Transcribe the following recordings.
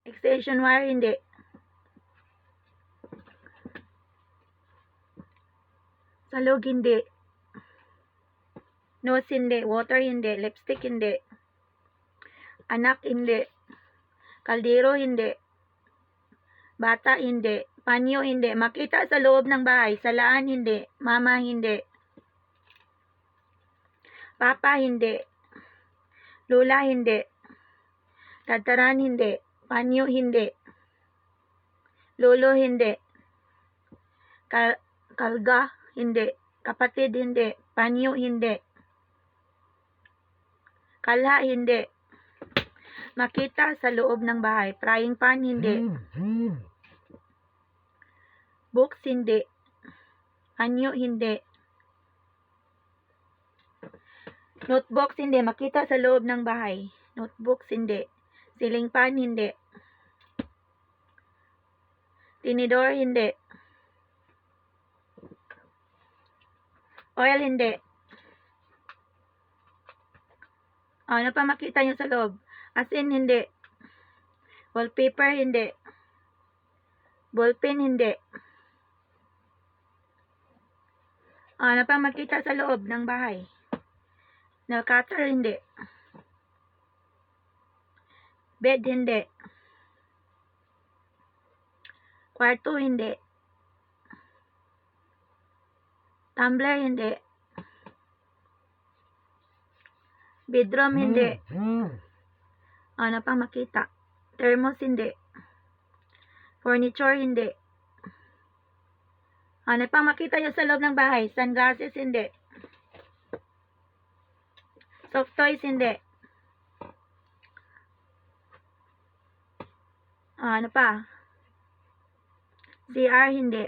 Extension wire, hindi. Salog, hindi. Nose, hindi. Water, hindi. Lipstick, hindi. Anak, hindi. Kaldero, hindi. Bata, hindi. Panyo, hindi. Makita sa loob ng bahay. Salaan, hindi. Mama, hindi. Papa, hindi. Lula, hindi. Tataran, hindi. Panyo, hindi. Lolo, hindi. Kalga, hindi. Kapatid, hindi. Panyo, hindi. Kalha, hindi. Makita sa loob ng bahay. Frying pan, hindi. Books, hindi. Anyo, hindi. Notebooks, hindi. Makita sa loob ng bahay. Notebooks, hindi. Ceiling fan, hindi. Tinidor, hindi. Oil, hindi. Ano pa makita nyo sa loob? Asin, hindi. Wallpaper, hindi. Ballpen, hindi. Ano pa makita sa loob ng bahay? Nail cutter, hindi. Bed, hindi. Kwarto, hindi. Tumbler, hindi. Bedroom, hindi. Ano pa makita? Thermos, hindi. Furniture, hindi. Ano pa makita nyo sa loob ng bahay? Sunglasses, hindi. Soft toys, hindi. Ano pa? CR, hindi.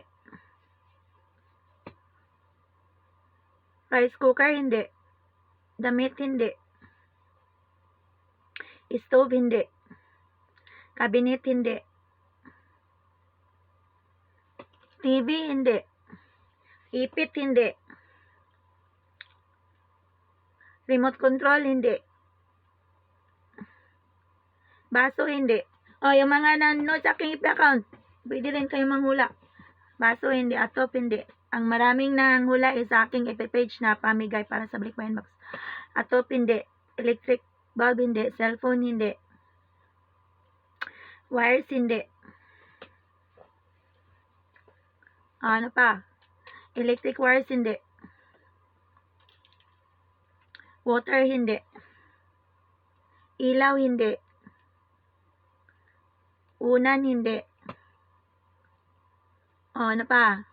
Rice cooker, hindi. Damit, hindi. Stove, hindi. Cabinet, hindi. TV, hindi. Ipit, hindi. Remote control, hindi. Baso, hindi. O, yung mga nanonood sa aking account, pwede rin kayo manghula. Baso, hindi. Atop, hindi. Ang maraming nanghula is sa aking FB page na pamigay para sa Black Wine Box. Atop, hindi. Electric bulb, hindi. Cellphone, hindi. Wires, hindi. Ano pa? Electric wires, hindi. Water, hindi. Ilaw, hindi. Unan, hindi. O, ano pa?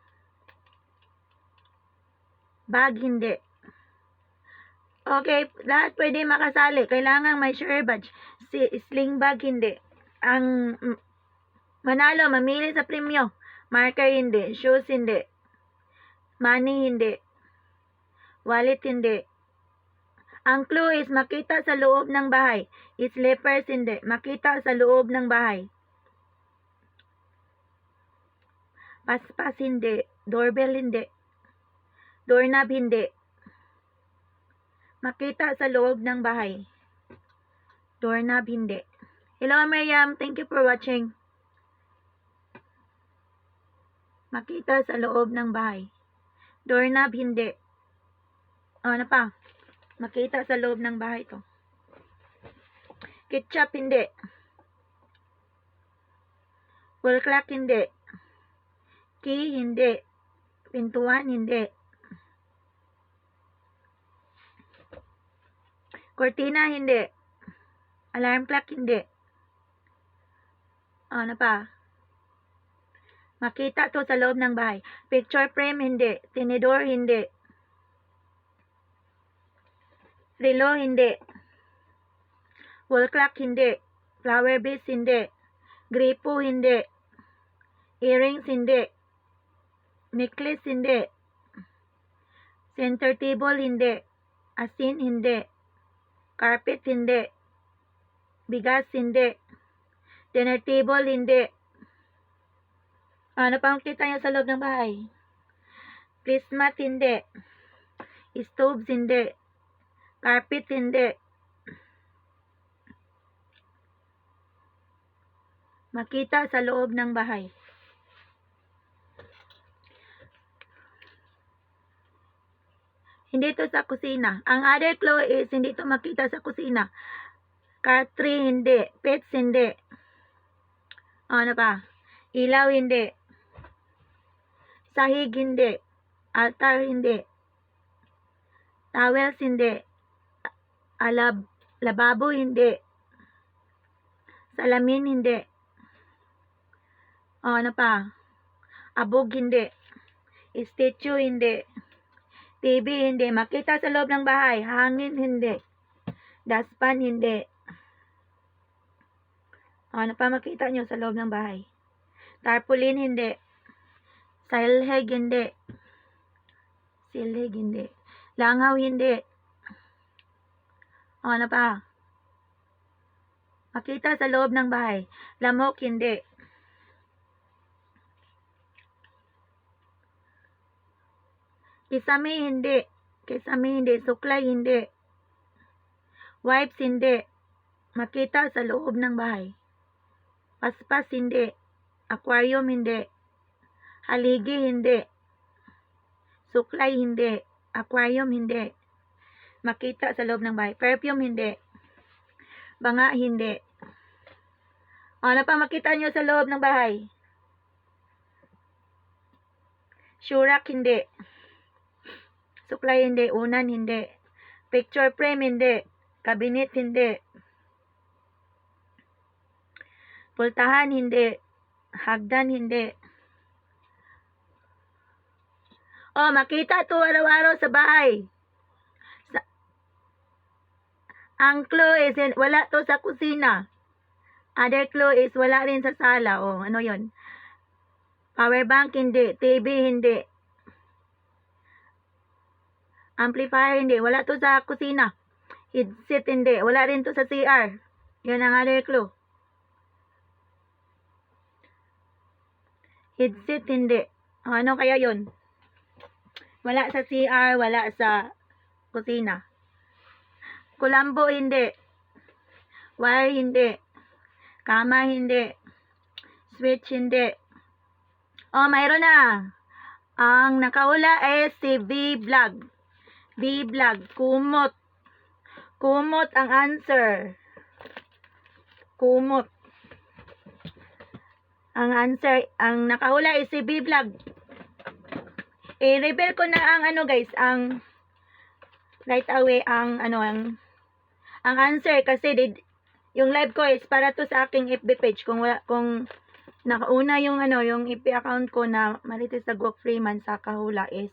Bag, hindi. Okay, lahat pwede makasali. Kailangan may share badge. Sling bag, hindi. Ang manalo, mamili sa premyo. Marker, hindi. Shoes, hindi. Money, hindi. Wallet, hindi. Ang clue is makita sa loob ng bahay. Slippers, hindi. Makita sa loob ng bahay. Paspas, hindi. Doorbell, hindi. Doorknob, hindi. Makita sa loob ng bahay. Doorknob, hindi. Hello, Miriam. Thank you for watching. Makita sa loob ng bahay. Doorknob, hindi. O, ano pa? Makita sa loob ng bahay to. Ketchup, hindi. Wall clock, hindi. Key, hindi. Pintuan, hindi. Cortina, hindi. Alarm clock, hindi. O, ano pa? Makita to sa loob ng bahay. Picture frame, hindi. Tinidor, hindi. Relo, hindi. Wall clock, hindi. Flower vase, hindi. Gripo, hindi. Earrings, hindi. Necklace, hindi. Center table, hindi. Asin, hindi. Carpet, hindi. Bigas, hindi. Dinner table, hindi. Ano pang kita nyo sa loob ng bahay? Christmas, hindi. Stoves, hindi. Carpet, hindi. Makita sa loob ng bahay. Hindi to sa kusina. Ang other clue is hindi to makita sa kusina. Car tree, hindi. Pets, hindi. Ano pa? Ilaw, hindi. Sahig, hindi. Altar, hindi. Towels, hindi. Lababo, hindi. Salamin, hindi. Ano pa? Abog, hindi. Statue, hindi. TV, hindi. Makita sa loob ng bahay. Hangin, hindi. Dustpan, hindi. Ano pa makita nyo sa loob ng bahay? Tarpaulin, hindi. Silhig, hindi. Silhig, hindi. Langaw, hindi. Ano pa? Makita sa loob ng bahay. Lamok, hindi. Kisame, hindi. Kisame, hindi. Suklay, hindi. Wipes, hindi. Makita sa loob ng bahay. Paspas, hindi. Aquarium, hindi. Haligi, hindi. Suklay, hindi. Aquarium, hindi. Makita sa loob ng bahay. Perfume, hindi. Banga, hindi. Ano pa makita nyo sa loob ng bahay? Shurak, hindi. Suklay, hindi. Unan, hindi. Picture frame, hindi. Cabinet, hindi. Pultahan, hindi. Hagdan, hindi. Makita to araw-araw sa bahay. Ang clue is wala to sa kusina. Other clue is wala rin sa sala. Ano yon? Power bank, hindi. TV, hindi. Amplifier, hindi. Wala to sa kusina. Headset, hindi. Wala rin to sa CR. Yun ang other clue. Headset, hindi. Ano kaya yun? Wala sa CR, wala sa kusina. Kulambo, hindi. Wire, hindi. Kama, hindi. Switch, hindi. Mayroon na. Ang nakahula ay si V-Vlog. V-Vlog. Kumot. Kumot ang answer. Kumot. Ang answer, ang nakahula ay si V-Vlog. I-reveal ko na ang guys, ang right away ang answer kasi yung live ko is para to sa aking FB page. Kung nakauna yung yung FB account ko na Marites Dagwak Freeman sa kahula is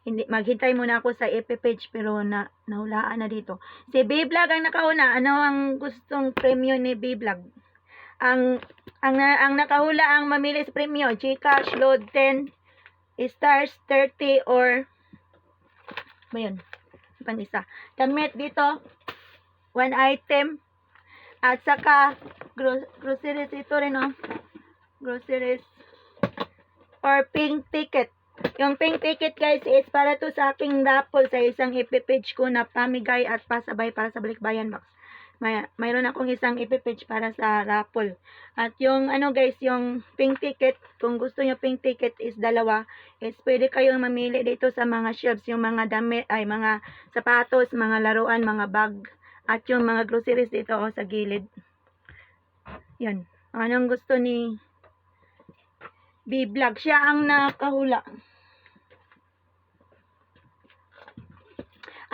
hindi, maghintay muna ako sa FB page pero nahulaan na dito. Si B-Vlog ang nakauna. Ano ang gustong premyo ni B-Vlog? Ang nakahula ang mamili sa premyo, GCash, load 10 stars, 30 or yun, pang isa. Damit dito 1 item at saka groceries ito rin groceries or pink ticket. Yung pink ticket guys is para to sa aking raffle sa isang FB page ko na pamigay at pasabay para sa Balikbayan Box. Mayroon akong isang FB page para sa raffle. At yung guys, yung pink ticket, kung gusto nyo pink ticket is dalawa, is pwede kayong mamili dito sa mga shelves, yung mga damit, mga sapatos, mga laruan, mga bag, at yung mga groceries dito sa gilid. Yun. Anong gusto ni B-Vlog? Siya ang nakahula.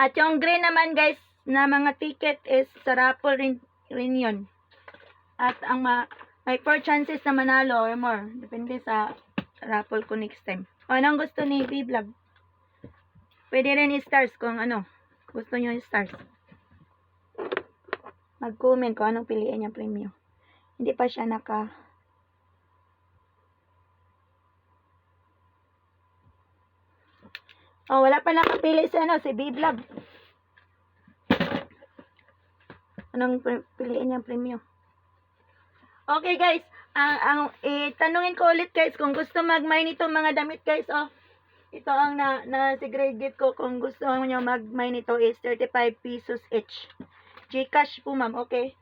At yung green naman guys, na mga ticket is sa raffle rin yun. At ang may 4 chances na manalo or more. Depende sa raffle ko next time. Anong gusto ni B-Vlog? Pwede rin i-stars kung gusto nyo i-stars. Mag-comment kung anong piliin niya premium. Hindi pa siya wala pa nakapili si B-Vlog. Anong piliin niya premium? Okay guys, itanungin ko ulit guys kung gusto mag-mine ito mga damit guys. Ito ang na-segregate ko. Kung gusto nyo mag-mine ito is 35 pesos each. GCash po ma'am, okay?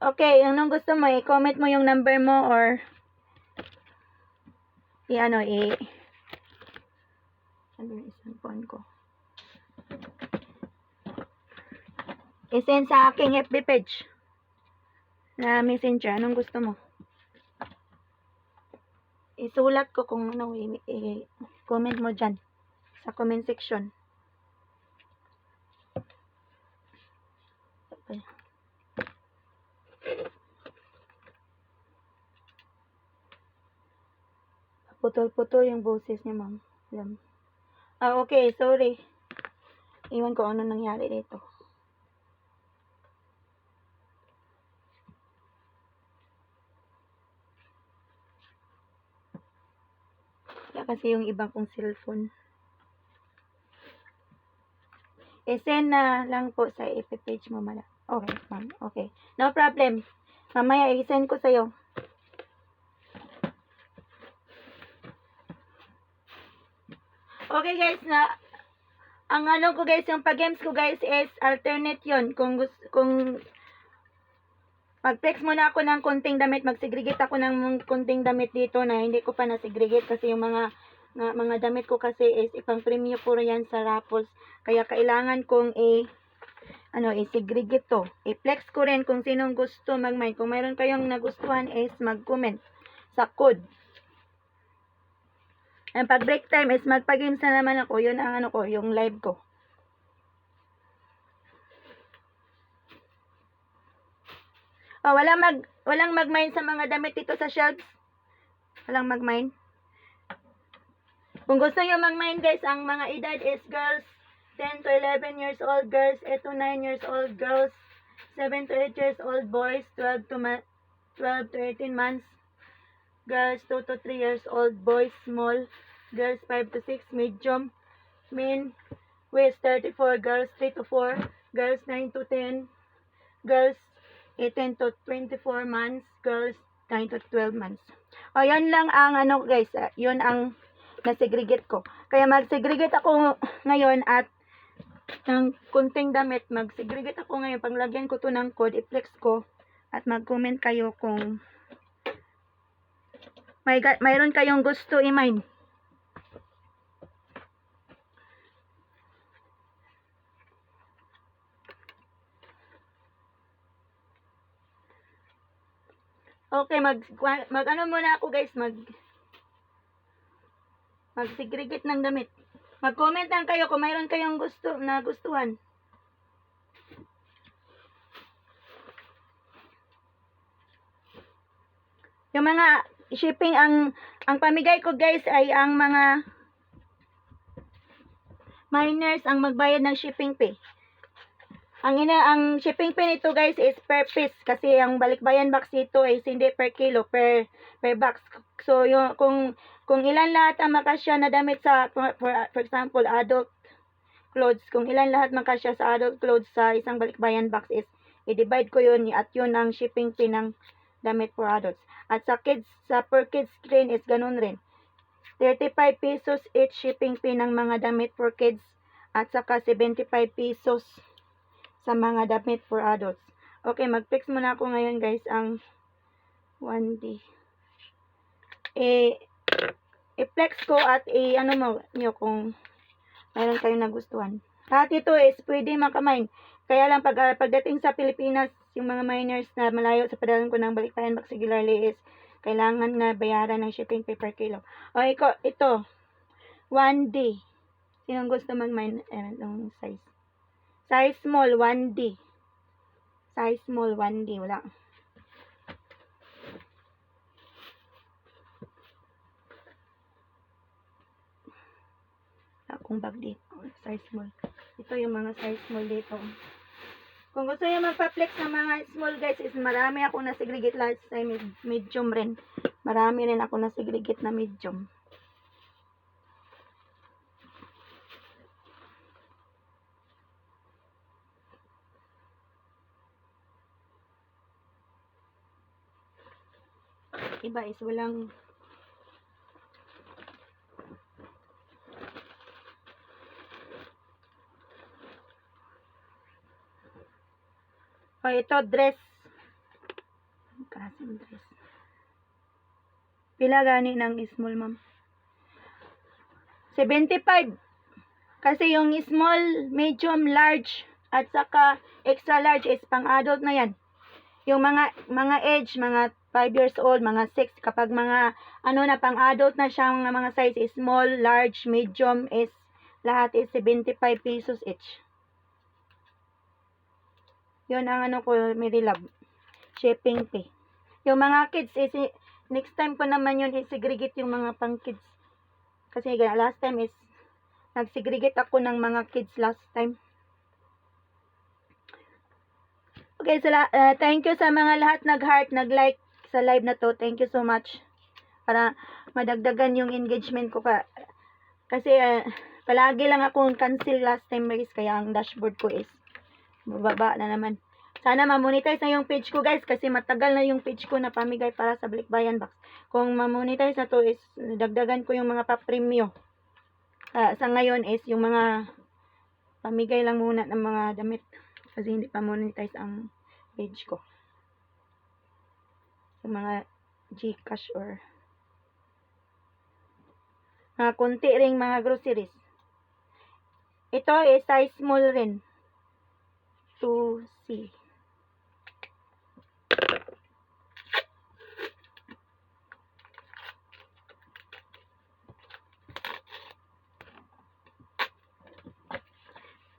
Okay, anong gusto mo? I-comment mo yung number mo or ano yung isang phone ko? I-send sa aking FB page na messenger. Anong gusto mo? Isulat ko kung ano, i-comment mo dyan sa comment section. Okay. Putol-putol yung boses niya, ma'am. Okay, sorry. Iwan ko ano nangyari dito. Wala kasi yung ibang kong cellphone. I-send na lang po sa FB page mo, mala. Okay, ma'am. Okay. No problem. Mamaya i-send ko sa'yo. Okay guys, ang ano ko guys, yung pag-games ko guys is alternate yon. Kung mag-flex muna ako ng konting damit, mag-segregate ako ng konting damit dito na hindi ko pa na-segregate kasi yung mga damit ko kasi is ipang premium puro yan sa raffles. Kaya kailangan kong i-segregate to. I-flex ko rin kung sinong gusto mag-mine. Kung mayroon kayong nagustuhan is mag-comment sa code. And pag break time is magpa-games na naman ako. Yun ang ano ko, yung live ko. Oh, walang mag-mine sa mga damit dito sa shelves. Walang mag-mine. Kung gusto niyo mag-mine guys, ang mga edad is girls 10 to 11 years old, girls 8 to 9 years old, girls 7 to 8 years old, boys 12 to 18 months, girls 2 to 3 years old, boys small, girls 5 to 6, medium, men with 34, girls 3 to 4, girls 9 to 10, girls 18 to 24 months, girls 9 to 12 months. O, yan lang ang ano guys, yun ang na-segregate ko. Kaya mag-segregate ako ngayon at ng kunting damit, mag-segregate ako ngayon. Paglagyan ko to ng code, i-flex ko at mag-comment kayo kung mayroon kayong gusto i-mine. Okay, mag ano muna ako guys, mag-segregate ng damit. Mag-comment lang kayo kung mayroon kayong nagustuhan. Yung mga shipping, ang pamigay ko guys ay ang mga miners ang magbayad ng shipping fee. Ang shipping fee nito guys is per piece kasi ang balikbayan box nito is hindi per kilo, per box. So yung kung ilan lahat ang makasya na damit sa for example adult clothes, kung ilan lahat makasya sa adult clothes sa isang balikbayan box is i-divide ko yun at yun ang shipping fee ng damit for adults. At sa kids, sa per kids screen is ganun rin. 35 pesos each shipping fee ng mga damit for kids at saka 75 pesos sa mga damit for adults. Okay, mag-fix muna ako ngayon guys ang 1D. I-flex ko at ano mo nyo kung mayroon kayong nagustuhan. Lahat ito is pwede makamine. Kaya lang pagdating sa Pilipinas, yung mga miners na malayo sa padalan ko ng balikbayan box regularly is kailangan na bayaran ng shipping fee per kilo. O ito 1D. Sinong gusto mag-mine ng size? Size small 1D. Size small 1D. Wala. Akong bag dito. Size small. Ito yung mga size small dito. Kung gusto nyo magpa-flex ng mga small guys, is marami ako na segregate large sa medium rin. Marami rin ako na segregate na medium. Iba is walang ito dress. klaseng dress. Pila gani ng small, ma'am? 75. Kasi yung small, medium, large, at saka extra large is pang adult na yan. Yung mga age, mga 5 years old, mga 6, kapag mga ano na pang adult na siya, mga size is small, large, medium is lahat is 75 pesos each. Yun ang ano ko, Mary Love. Shipping fee. Yung mga kids is next time ko naman yun i-segregate yung mga pang kids. Kasi last time is nag-segregate ako ng mga kids last time. Okay, thank you sa mga lahat nag-heart, nag-like sa live na to. Thank you so much. Para madagdagan yung engagement ko pa. Kasi palagi lang akong cancel last time, kaya ang dashboard ko is bababa na naman. Sana ma-monetize na yung page ko, guys, kasi matagal na yung page ko na pamigay para sa Balikbayan Box. Kung ma-monetize na to is dagdagan ko yung mga pa-premyo. Sa ngayon is yung mga pamigay lang muna ng mga damit kasi hindi pa monetize ang page ko. Yung mga Gcash or mga kunti ring mga groceries. Ito is size small rin. 2C.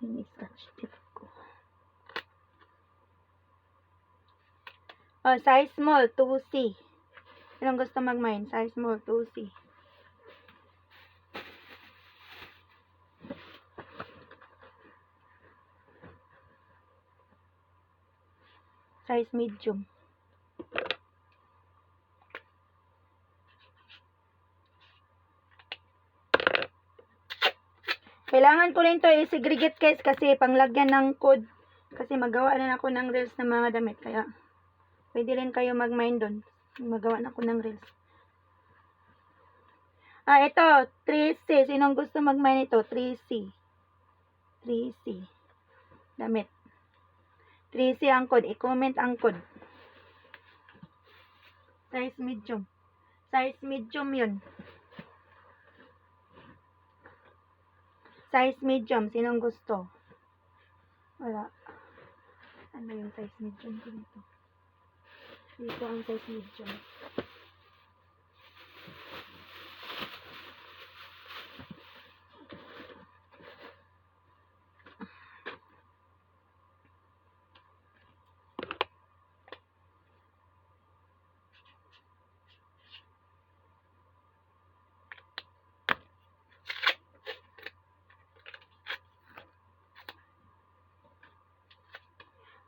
Ini-scratch tip ko. Oh, size small, 2C. Anong gusto mag-mine? Size small, 2C. Size medium. Kailangan ko rin to i-segregate, guys, kasi panglagyan ng code. Kasi magawa na ako ng reels ng mga damit. Kaya pwede rin kayo mag-mine doon. Magawa na ako ng reels. Ito, 3C. Sinong gusto mag-mine ito? 3C. 3C. Damit. 3C ang code. I-comment ang code. Size medium. Size medium yun. Size medium. Sinong gusto? Wala. Ano yung size medium ko dito? Dito ang size medium.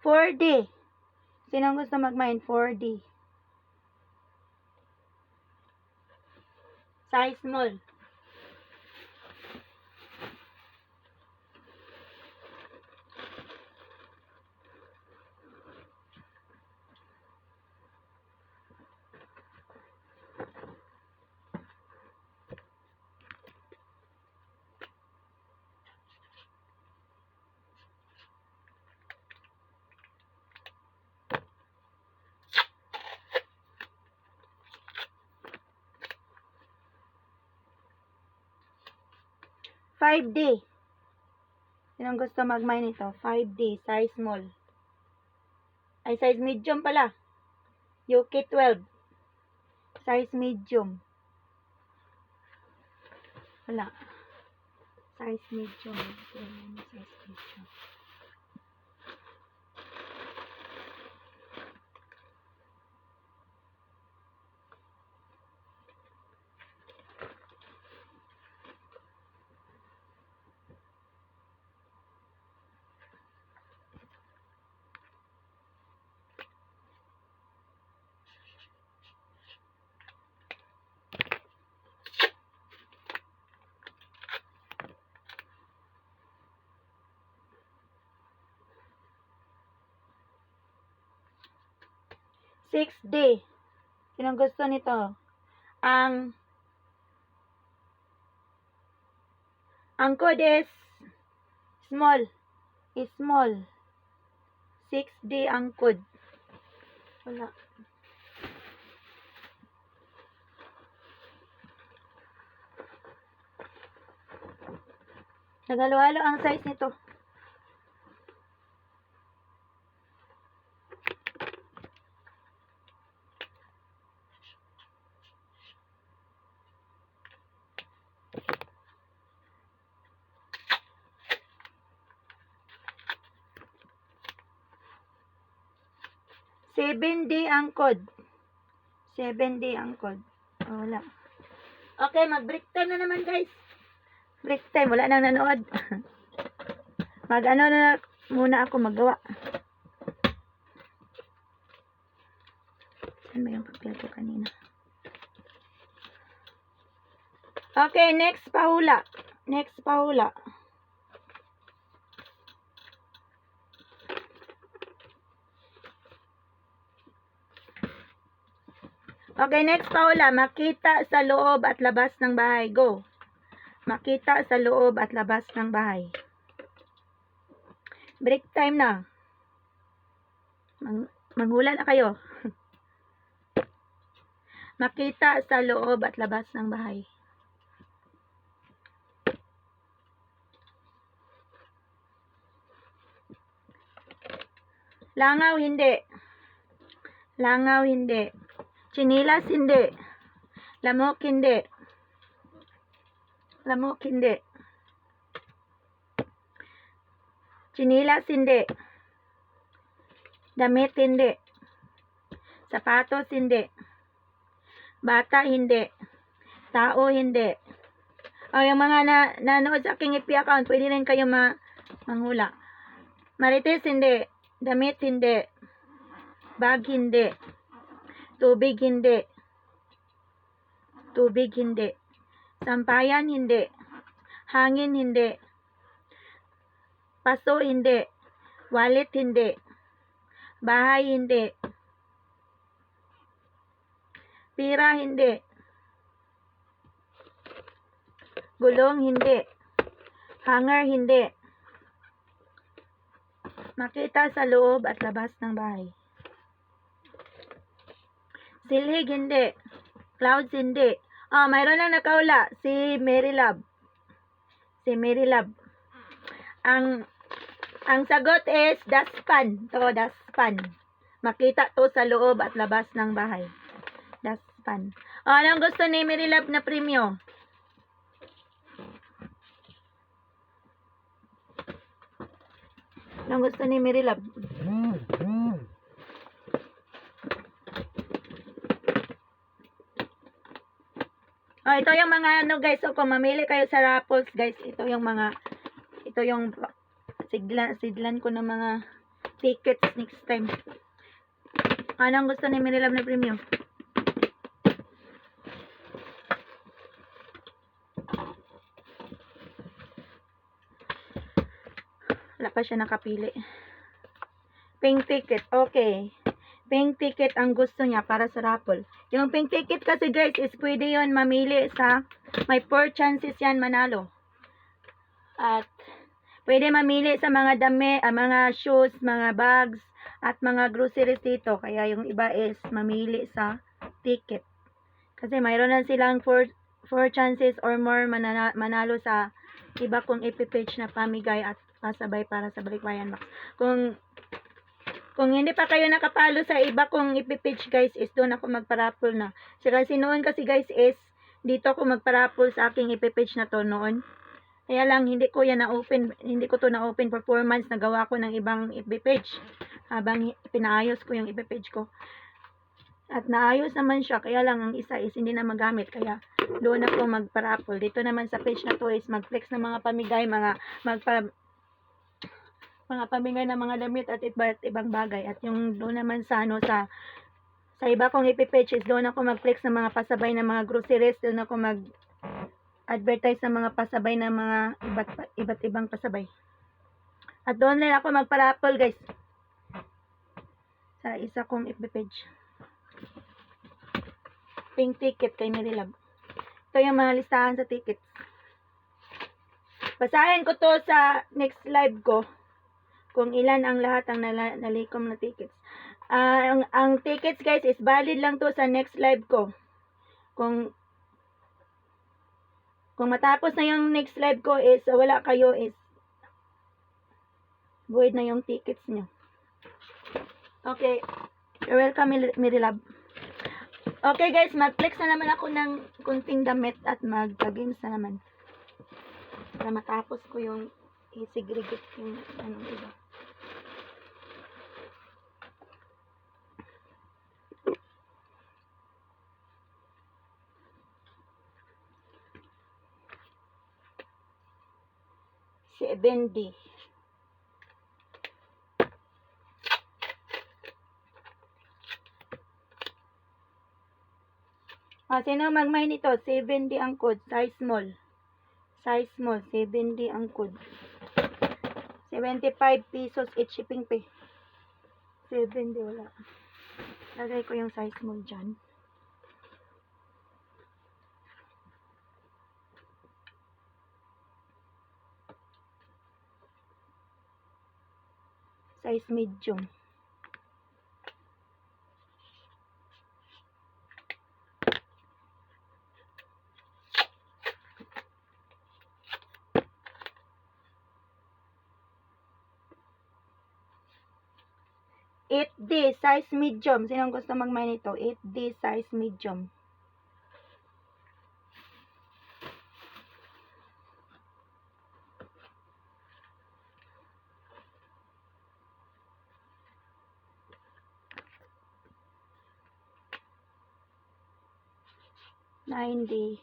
$4D. Sinong gusto mag-mine? $4D. Size small. $5D. Sinong gusto mag-mine ito? $5D. Size small. Ay, size medium pala. UK 12. Size medium. Wala. Size medium. Size medium. $6D. Sinong gusto nito? Ang code is small. Small. 6D ang code. Wala. Nagalo-halo ang size nito. Seven day ang code. 7 day ang code. Oh, wala. Okay, mag-break time na naman, guys. Break time. Wala nang nanood. Mag-ano na muna ako magawa. Saan ba yung papel ko kanina? Okay, next pahula. Next pahula. Okay, next pahula. Makita sa loob at labas ng bahay. Go. Makita sa loob at labas ng bahay. Break time na. Manghula na kayo. Makita sa loob at labas ng bahay. Langaw, hindi. Langaw, hindi. Chinilas, hindi. Lamok, hindi. Lamok, hindi. Chinilas, hindi. Damit, hindi. Sapatos, hindi. Bata, hindi. Tao, hindi. O, yung mga nanood sa aking FB account, pwede rin kayo manghula. Marites, hindi. Damit, hindi. Bag, hindi. Tubig, hindi. Tubig, hindi. Sampayan, hindi. Hangin, hindi. Paso, hindi. Wallet, hindi. Bahay, hindi. Pira, hindi. Gulong, hindi. Hanger, hindi. Makita sa loob at labas ng bahay. Silhig, hindi. Clouds, hindi. Oh, mayroon lang nakaula. Si Mary Love. Si Mary Love. Ang sagot is dustpan. To, dustpan. Makita to sa loob at labas ng bahay. Dustpan. Oh, anong gusto ni Mary Love na premyo? Anong gusto ni Mary Love? Oh, ito yung mga ano guys, so kung mamili kayo sa raffles guys, ito yung sidlan ko ng mga tickets next time. Anong gusto ni Mary Love na premium? Wala pa siya nakapili. Pink ticket, okay. Pink ticket ang gusto niya para sa raffle. Yung pink ticket kasi guys is pwede yon mamili sa, may 4 chances yan manalo. At pwede mamili sa mga dami, mga shoes, mga bags, at mga groceries dito. Kaya yung iba is mamili sa ticket. Kasi mayroon na silang 4 chances or more manalo sa iba kong ipipage na pamigay at pasabay para sa Balikbayan Box. Kung hindi pa kayo nakapalo sa iba kong ipipage guys, is doon ako magparapol na. Kasi noon kasi guys is, dito ako magparapol sa aking ipipage na to noon. Kaya lang, hindi ko to na-open performance, nagawa ko ng ibang ipipage. Habang pinaayos ko yung ipipage ko. At naayos naman siya, kaya lang ang isa is hindi na magamit. Kaya doon ako magparapol. Dito naman sa page na to is mag-flex ng mga pamigay, mga pamigay ng mga damit at ibang bagay. At yung doon naman sa sa iba kong ipipage is doon ako mag-flex ng mga pasabay ng mga groceries, doon ako mag-advertise ng mga pasabay ng mga iba't ibang pasabay. At doon rin ako magparapol guys sa isa kong ipipage. Pink ticket kay Mary Love. Ito yung mga listahan sa tickets. Basahin ko to sa next live ko kung ilan ang lahat ang nalikom na tickets. Ang tickets guys is valid lang to sa next live ko. Kung Kung matapos na yung next live ko is wala kayo is void na yung tickets nyo. Okay. You're welcome, Miri Love. Okay guys, mag-flex na naman ako ng kunting damit at mag-games na naman. Para matapos ko yung i-segregate yung iba. Si Bendy. Sino mag-mine nito? 70 ang code. Size small. Size small. 70 ang code. 75 pesos each shipping pay. 70 wala. Lagay ko yung size small dyan. Size medium. $8D size medium. Sinong gusto mag-mine nito? $8D size medium. $9D.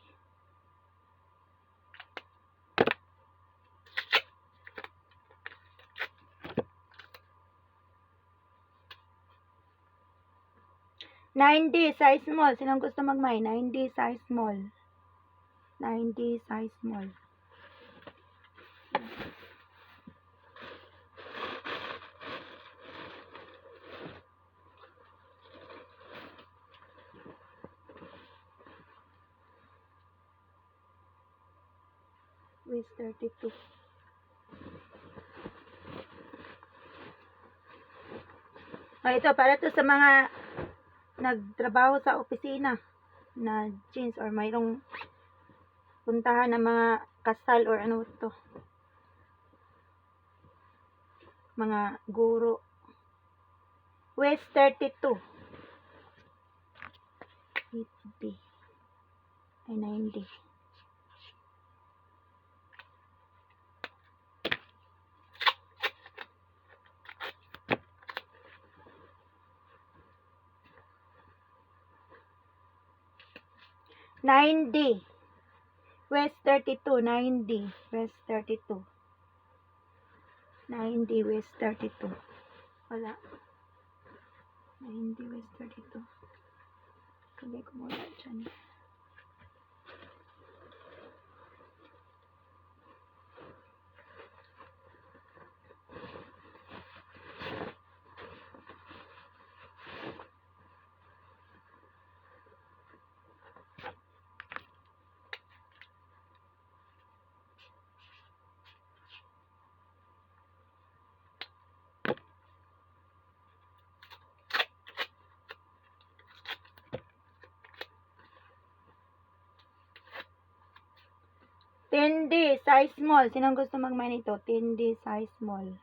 $9D size small. Sinong gusto mag-mine? $9D size small. $9D size small. With 32. Ito para to sa mga nagtrabaho sa opisina na jeans or mayroong puntahan ng mga kasal or ano to, mga guro. Waist 32. 80 ay 90. $9D. West 32. $9D. West 32. $9D. West 32. Wala. $9D. West 32. Kagay ko muna dyan. $10D size small. Sinong gusto mag-mine ito? $10D size small.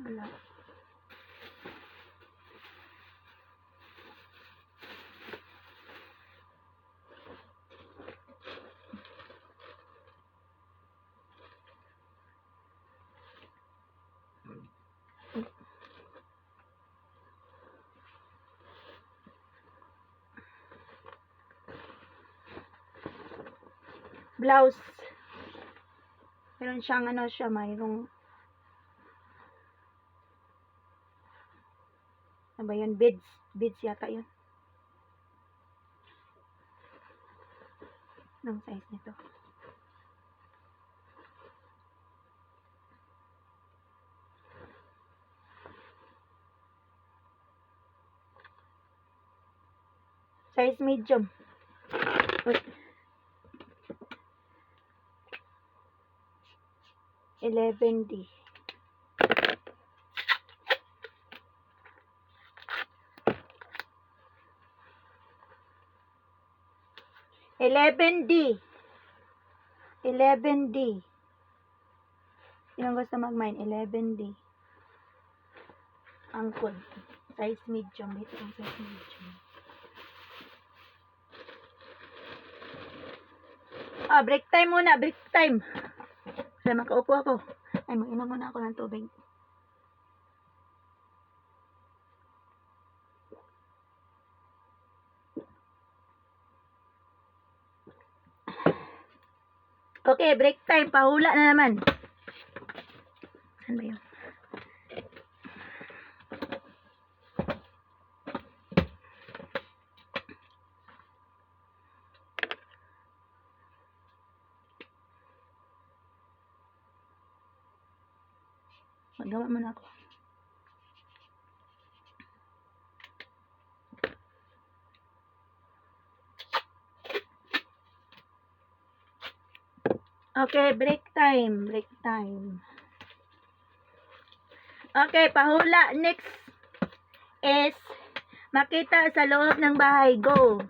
Wala. Blouse. Meron siyang ano siya, mayroong ano ba yun? Beads yata yun. Anong size nito? Size medium. Wait. 11D. $11D. 11D. Sinong gusto mag-mine? 11D. Ang code. Size medium. Ito ang size medium. Break time muna. Break time. Kaya makaupo ako. Ay, mag-inom muna ako ng tubig. Okay, break time. Pahula na naman. Saan ba yun? Magawa mo na ako. Okay, break time. Break time. Okay, pahula. Next is makita sa loob ng bahay. Go.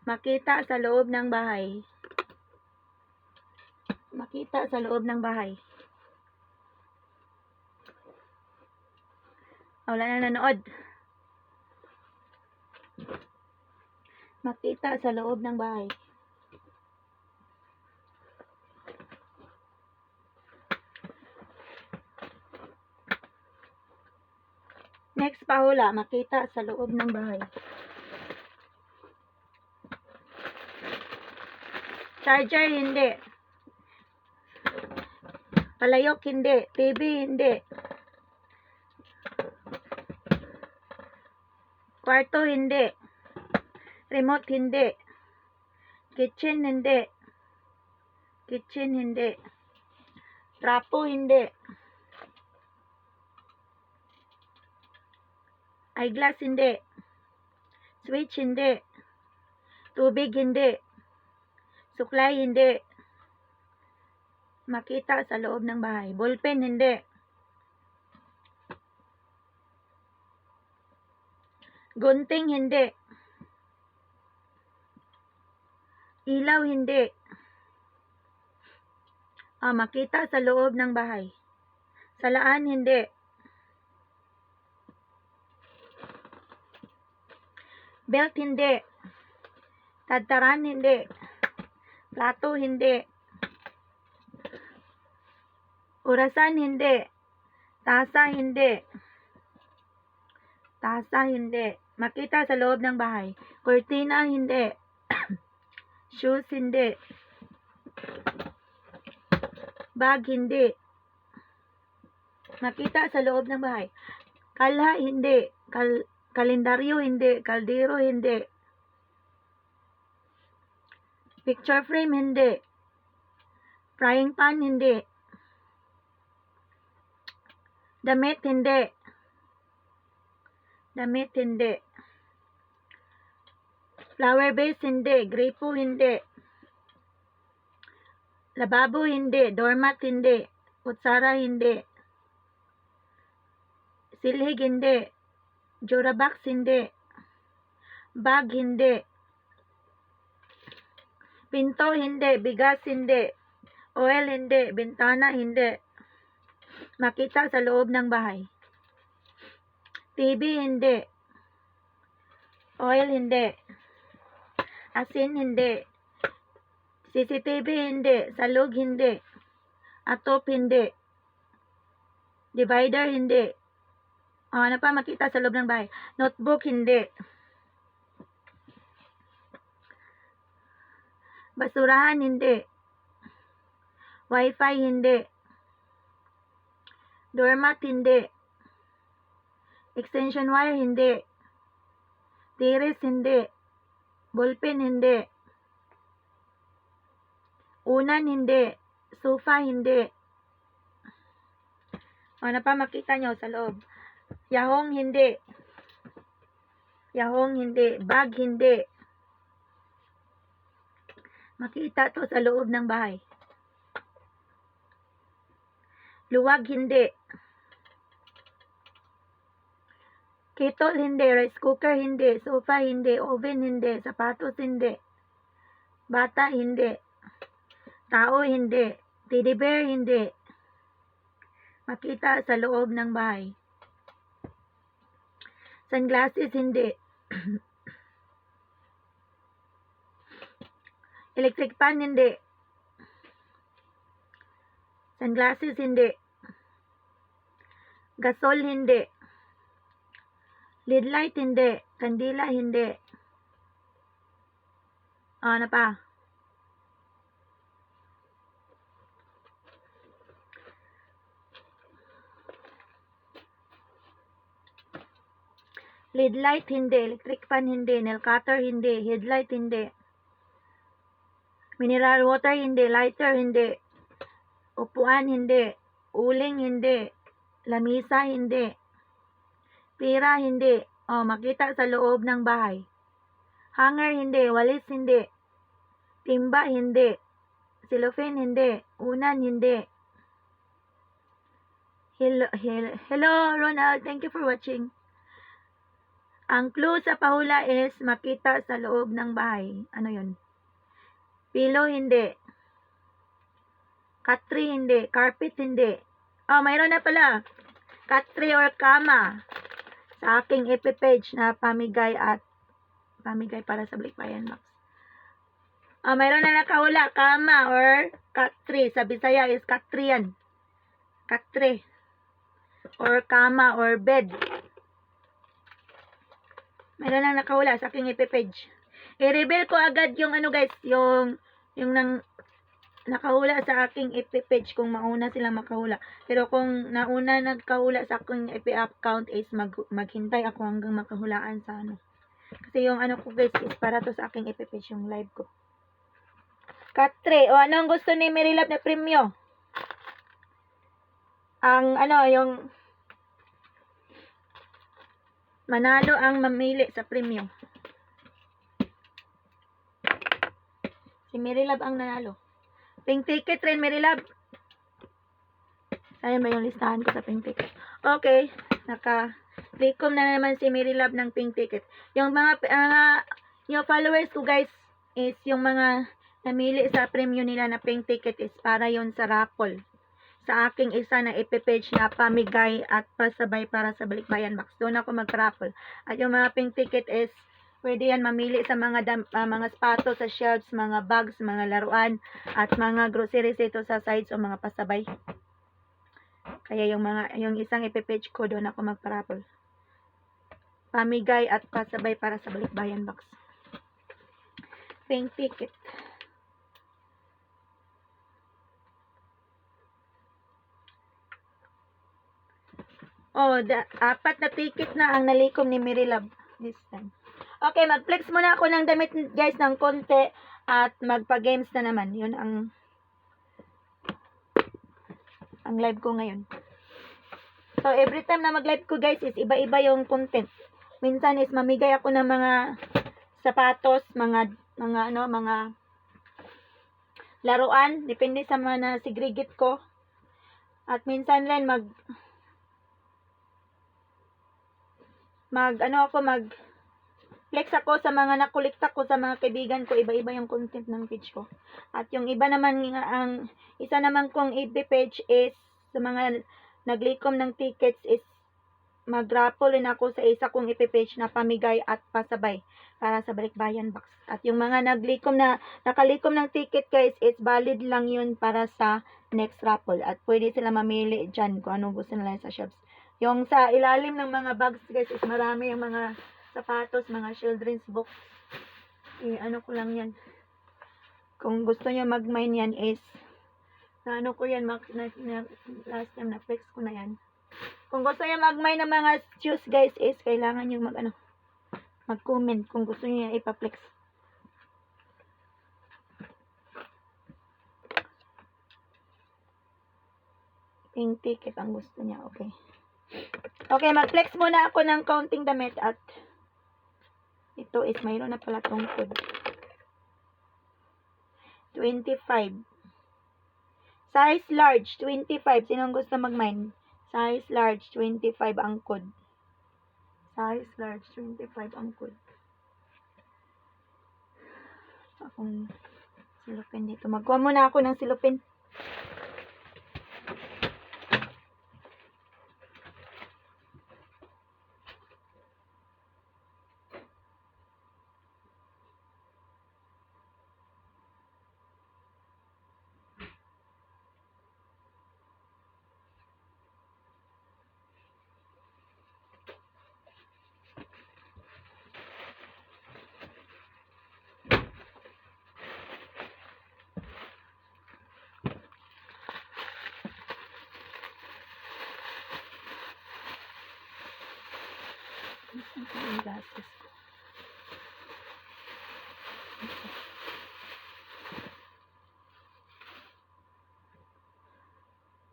Makita sa loob ng bahay. Makita sa loob ng bahay. Wala na nanood. Makita sa loob ng bahay. Next pahula, makita sa loob ng bahay. Charger, hindi. Palayok, hindi. TV, hindi. Kwarto, hindi. Remote, hindi. Kitchen, hindi. Kitchen, hindi. Trapo, hindi. Eyeglass, hindi. Switch, hindi. Tubig, hindi. Suklay, hindi. Makita sa loob ng bahay. Ballpen, hindi. Gunting, hindi. Ilaw, hindi. Makita sa loob ng bahay. Salaan, hindi. Belt, hindi. Tadtaran, hindi. Plato, hindi. Orasan, hindi. Tasa, hindi. Tasa, hindi. Makita sa loob ng bahay. Cortina, hindi. Shoes, hindi. Bag, hindi. Makita sa loob ng bahay. Kalha, hindi. Kalendaryo, hindi. Kaldero, hindi. Picture frame, hindi. Frying pan, hindi. Damit, hindi. Damit, hindi. Flower vase, hindi. Gripo, hindi. Lababo, hindi. Doormat, hindi. Kutsara, hindi. Silhig, hindi. Jurabox, hindi. Bag, hindi. Pinto, hindi. Bigas, hindi. Oil, hindi. Bintana, hindi. Makita sa loob ng bahay. TV, hindi. Oil, hindi. Asin, hindi. CCTV, hindi. Salug, hindi. Atop, hindi. Divider, hindi. Ano pa makita sa loob ng bahay? Notebook, hindi. Basurahan, hindi. Wi-Fi, hindi. Doormat, hindi. Extension wire, hindi. Tiris, hindi. Ballpen, hindi. Unan, hindi. Sofa, hindi. Ano pa makita nyo sa loob? Yahong, hindi. Yahong, hindi. Bag, hindi. Makita to sa loob ng bahay. Luwag, hindi. Kettle, hindi. Rice cooker, hindi. Sofa, hindi. Oven, hindi. Sapatos, hindi. Bata, hindi. Tao, hindi. Teddy bear, hindi. Makita sa loob ng bahay. Sunglasses, hindi. Electric fan, hindi. Sunglasses, hindi. Gasol, hindi. Lead light, hindi. Kandila, hindi. Ano pa? Lead light, hindi. Electric fan, hindi. Nail cutter, hindi. Headlight, hindi. Mineral water, hindi. Lighter, hindi. Upuan, hindi. Uling, hindi. Lamisa, hindi. Pira, hindi. Makita sa loob ng bahay. Hanger, hindi. Walis, hindi. Timba, hindi. Cellophane, hindi. Unan, hindi. Hello, Ronald. Thank you for watching. Ang clue sa pahula is makita sa loob ng bahay. Ano yun? Pillow, hindi. Cat tree, hindi. Carpet, hindi. Mayroon na pala. Cat tree or kama. Sa aking FB page na pamigay para sa Balikbayan Max. Mayroon na nakahula. Kama or cat tree. Sa Bisaya is cat tree yan. Cat tree. Or kama or bed. Mayroon na nakahula sa aking FB page. I-reveal ko agad yung ano guys, yung nang nakahula sa aking FB page kung mauna sila makahula. Pero kung nauna nagkahula sa aking FB account is maghintay ako hanggang makahulaan sa ano. Kasi yung ano ko guys is para to sa aking FB page, yung live ko. Cat tray. Anong gusto ni Mary Love na premyo? Ang ano, yung manalo ang mamili sa premyo. Si Mary Love ang nanalo. Pink ticket rin, Mary Love. Ayan ba yung listahan ko sa pink ticket? Okay. Naka-recom na naman si Mary Love ng pink ticket. Yung mga yung followers ko guys is yung mga namili sa premyo nila na pink ticket is para yon sa raffle. Sa aking isa na ipipage na pamigay at pasabay para sa Balikbayan Max. Doon ako mag-raffle. At yung mga pink ticket is pwede yan mamili sa mga sapatos sa shelves, mga bags, mga laruan, at mga groceries ito sa sides o mga pasabay. Kaya yung isang ipipage ko, doon ako mag-raffle. Pamigay at pasabay para sa Balikbayan Box. Pink ticket. Apat na ticket na ang nalikom ni Mary Love this time. Okay, mag-flex muna ako ng damit guys ng konti at magpa-games na naman. Yun ang live ko ngayon. So, every time na mag-live ko guys is iba-iba yung content. Minsan is mamigay ako ng mga sapatos, mga laruan, depende sa mga na-segregate ko. At minsan rin flex ako sa mga nakolekta ko sa mga kaibigan ko, iba-iba yung content ng page ko. At yung iba naman, ang isa naman kong FB page is sa mga naglikom ng tickets is mag-raffle rin ako sa isa kong FB page na pamigay at pasabay para sa Balikbayan Box. At yung mga nakalikom ng ticket guys, it's valid lang yun para sa next raffle. At pwede sila mamili dyan kung anong gusto nila sa shops. Yung sa ilalim ng mga bags guys is marami yung mga sapatos, mga children's books. Ano ko lang yan. Kung gusto nyo mag-mine yan is ano ko yan, last time na flex ko na yan. Kung gusto nyo mag-mine ng mga shoes guys is kailangan nyo mag-comment kung gusto nyo yan ipa-flex. Pink ticket ang gusto niya, okay. Okay, mag-flex muna ako ng counting damit at ito is mayroon na pala tong code. 25. Size large, 25. Sinong gusto mag-mine? Size large, 25 ang code. Size large, 25 ang code. Silupin dito. Magkuha muna ako ng silupin. Ang gases ko.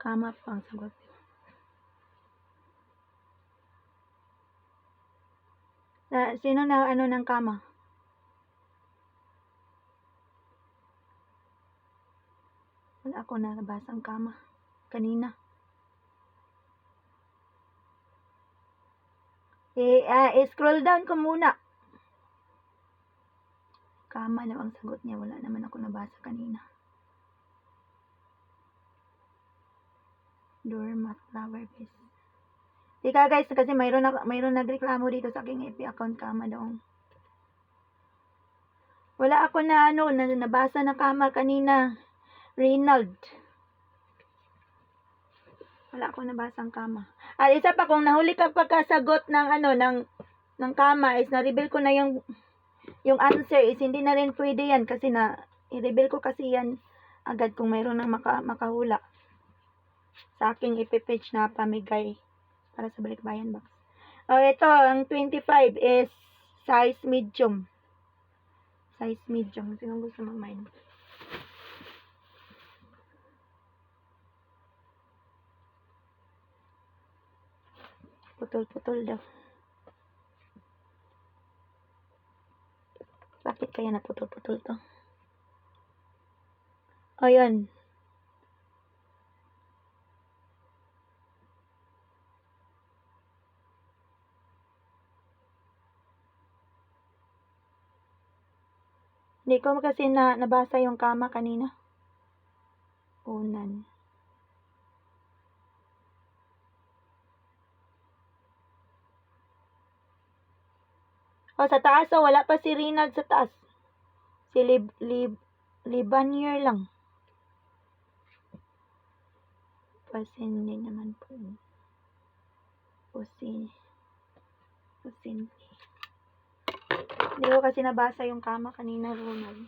Kama pang sagot. Sino na ano ng kama? Wala ako nabasang kama. Kanina. Scroll down ko muna. Kama na ang sagot niya. Wala naman ako nabasa kanina. Doormat, flower base. Ika guys, kasi mayroon nagreklamo dito sa aking FB account, kama daw. Wala ako na nabasa na kama kanina. Reynald. Wala ako nabasang kama. At isa pa, kung nahuli ka pagkasagot ng ng kama is na-reveal ko na yung answer is hindi na rin pwede yan kasi i-reveal ko kasi yan agad kung mayroon nang makahula sa aking ipipage na pamigay para sa balikbayan box. Ito, ang 25 is size medium. Size medium. Sino gusto mag-mine? Putol-putol daw. Bakit kaya naputol-putol to? O, yun. Hindi ko kasi nabasa yung kama kanina. Unan. Sa taas, wala pa si Reynald sa taas. Si Libanier lang. Pasin din naman po. Pusin. Hindi ko kasi nabasa yung kama kanina, Ronald.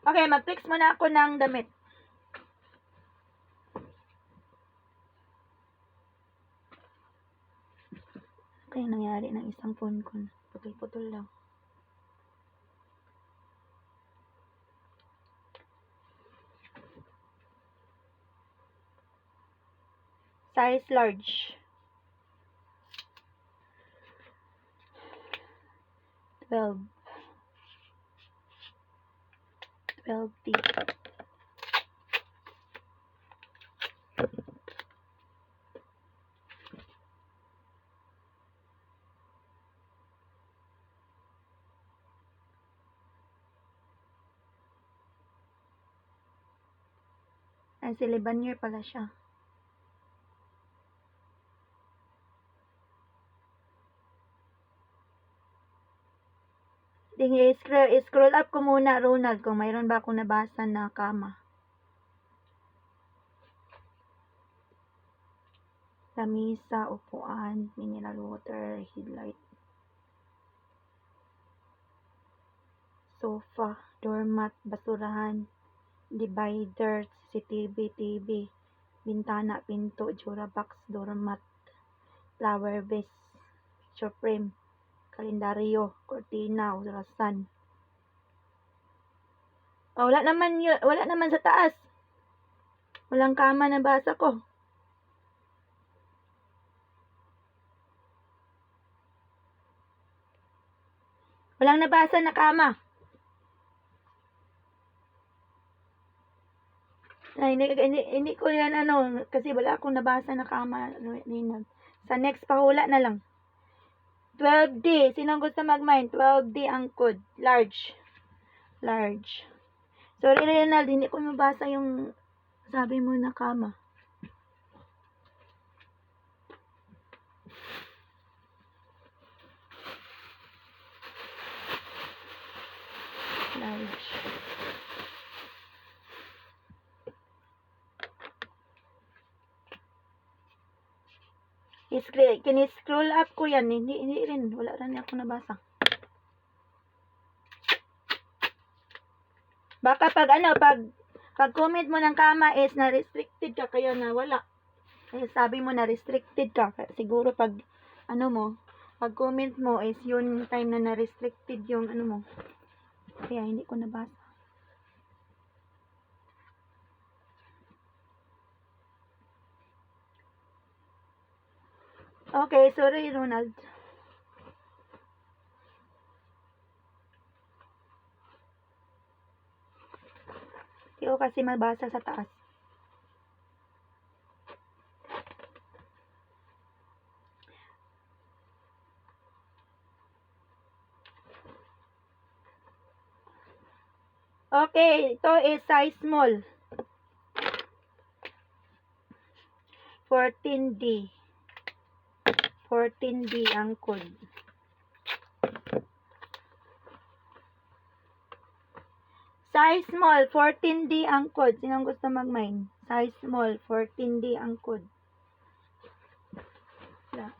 Okay, mag-fix muna ako ng damit. Kaya nangyari ng isang phone ko. Putol-putol lang. Size large. 12. 12T. Si Libanier pala siya. I-scroll up ko muna, Ronald, kung mayroon ba akong nabasa na kama. Lamisa, upuan, mineral water, headlight. Sofa, doormat, basurahan, divider, CCTV, TV, bintana, pinto, Durabox, doormat, flower vase, picture frame, kalendaryo, kortina, ulasan. Wala naman sa taas. Walang kama na basa ko. Walang nabasa na kama. Hindi ko yan kasi wala akong nabasa na kama. Sa next pahula na lang. 12D. Sino gusto mag-mine? 12D ang code. Large. Large. Sorry, Renald. Hindi ko mabasa yung sabi mo na kama. Large. Kini-scroll up ko yan. Hindi rin. Wala rin ako nabasa. Baka pag comment mo ng kama is na restricted ka kaya na wala. Kaya sabi mo na restricted ka. Siguro pag pag comment mo is yun time na na-restricted yung mo. Kaya hindi ko nabasa. Okay, sorry Ronald. Hindi ko kasi mabasa sa taas. Okay, ito is size small. 14D. 14D ang code. Size small, 14D ang code. Sinong gusto mag-mine? Size small, 14D ang code. Wala.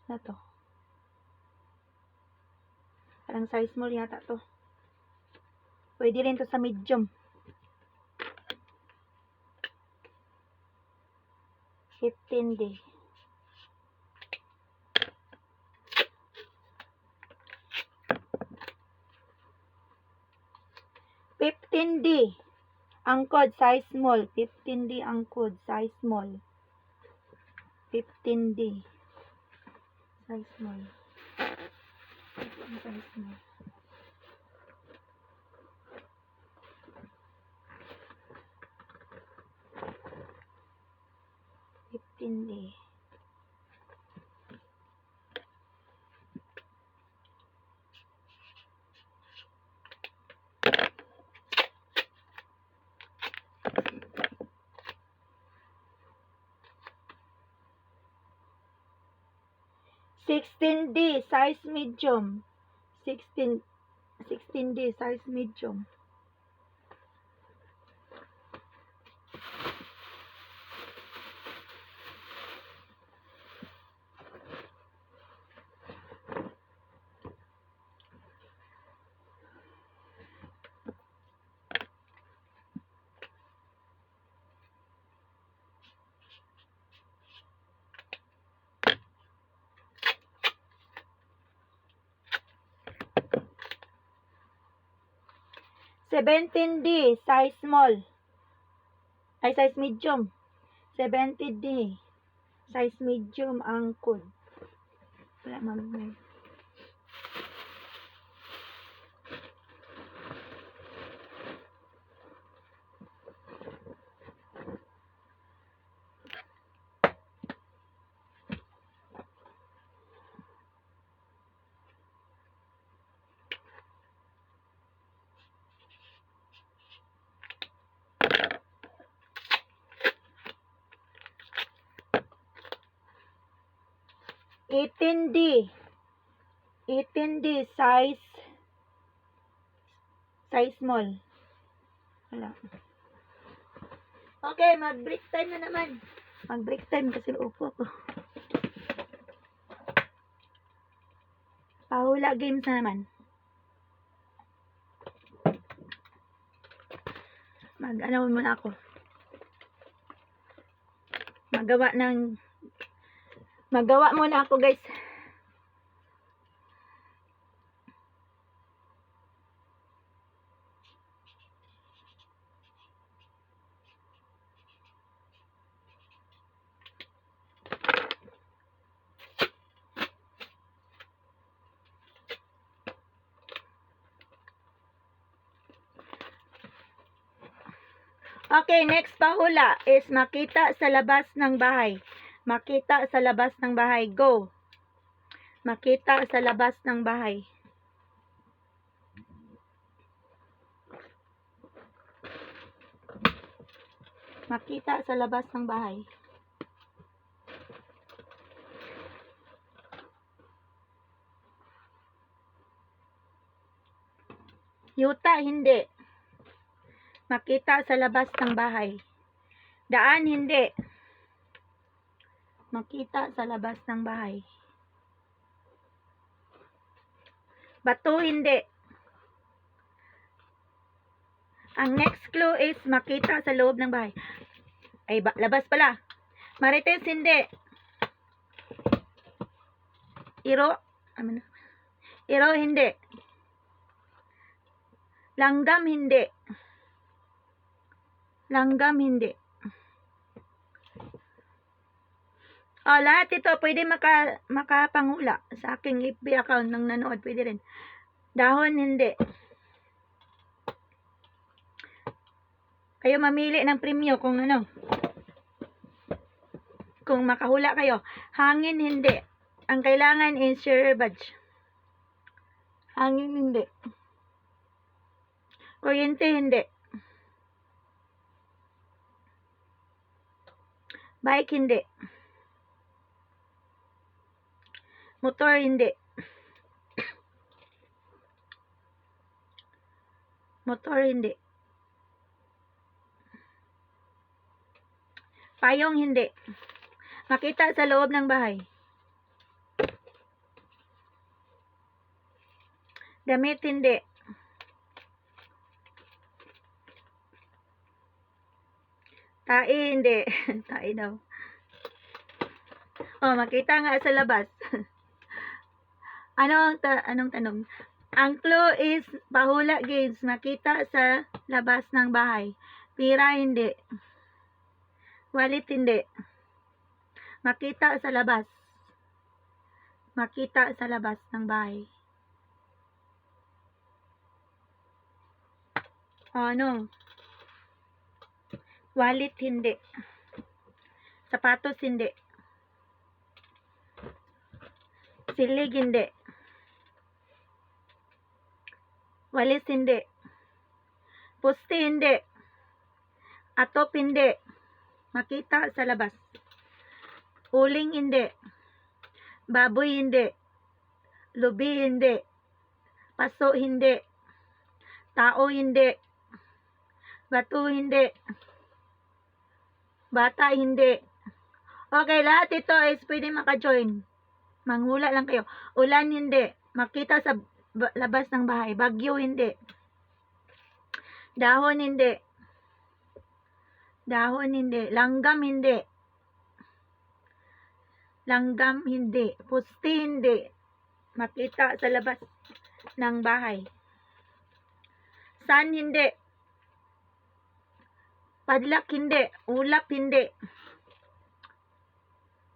Na to. Parang size small yata to. Pwede rin to sa medium. 15D. $15D. Ang code size small. 15D ang code size small. 15D. Size small. Size small. $15D. $16D size medium. 16D size medium. $17D size small. Ay size medium. $17D size medium ang code. Wala mamay. $18D size small. Wala. Okay, mag-break time na naman. Mag-break time kasi upo ako. Pahula games na naman. Mag-ano muna ako. Magawa muna ako, guys. Okay, next pahula is makita sa labas ng bahay. Makita sa labas ng bahay. Go. Makita sa labas ng bahay. Makita sa labas ng bahay. Yuta, hindi. Makita sa labas ng bahay. Daan, hindi. Makita sa labas ng bahay. Bato, hindi. Ang next clue is makita sa loob ng bahay. Ay, labas pala. Marites, hindi. Iro, Iro, hindi. Langgam, hindi. Langgam, hindi. Lahat ito, pwede makapangula sa aking FB account ng nanood. Pwede rin. Dahon, hindi. Kayo mamili ng premyo kung ano. Kung makahula kayo. Hangin, hindi. Ang kailangan is share badge. Hangin, hindi. Kuryente, hindi. Bike, hindi. Motor, hindi. Motor, hindi. Payong, hindi. Makita sa loob ng bahay. Damit, hindi. Tai, hindi. Tai daw. Makita nga sa labas. Anong tanong? Ang clue is pahula games. Makita sa labas ng bahay. Pira, hindi. Wallet, hindi. Makita sa labas. Makita sa labas ng bahay. Ano? Wallet, hindi. Sapatos, hindi. Silig, hindi. Walis, hindi. Poste, hindi. Atop, hindi. Makita sa labas. Uling, hindi. Baboy, hindi. Lubi, hindi. Paso, hindi. Tao, hindi. Bato, hindi. Bata, hindi. Okay, lahat ito is pwede maka-join. Manghula lang kayo. Ulan, hindi. Makita sa labas ng bahay. Bagyo, hindi. Dahon, hindi. Dahon, hindi. Langgam, hindi. Langgam, hindi. Pusti, hindi. Makita sa labas ng bahay. Sun, hindi. Padlak, hindi. Ulap, hindi.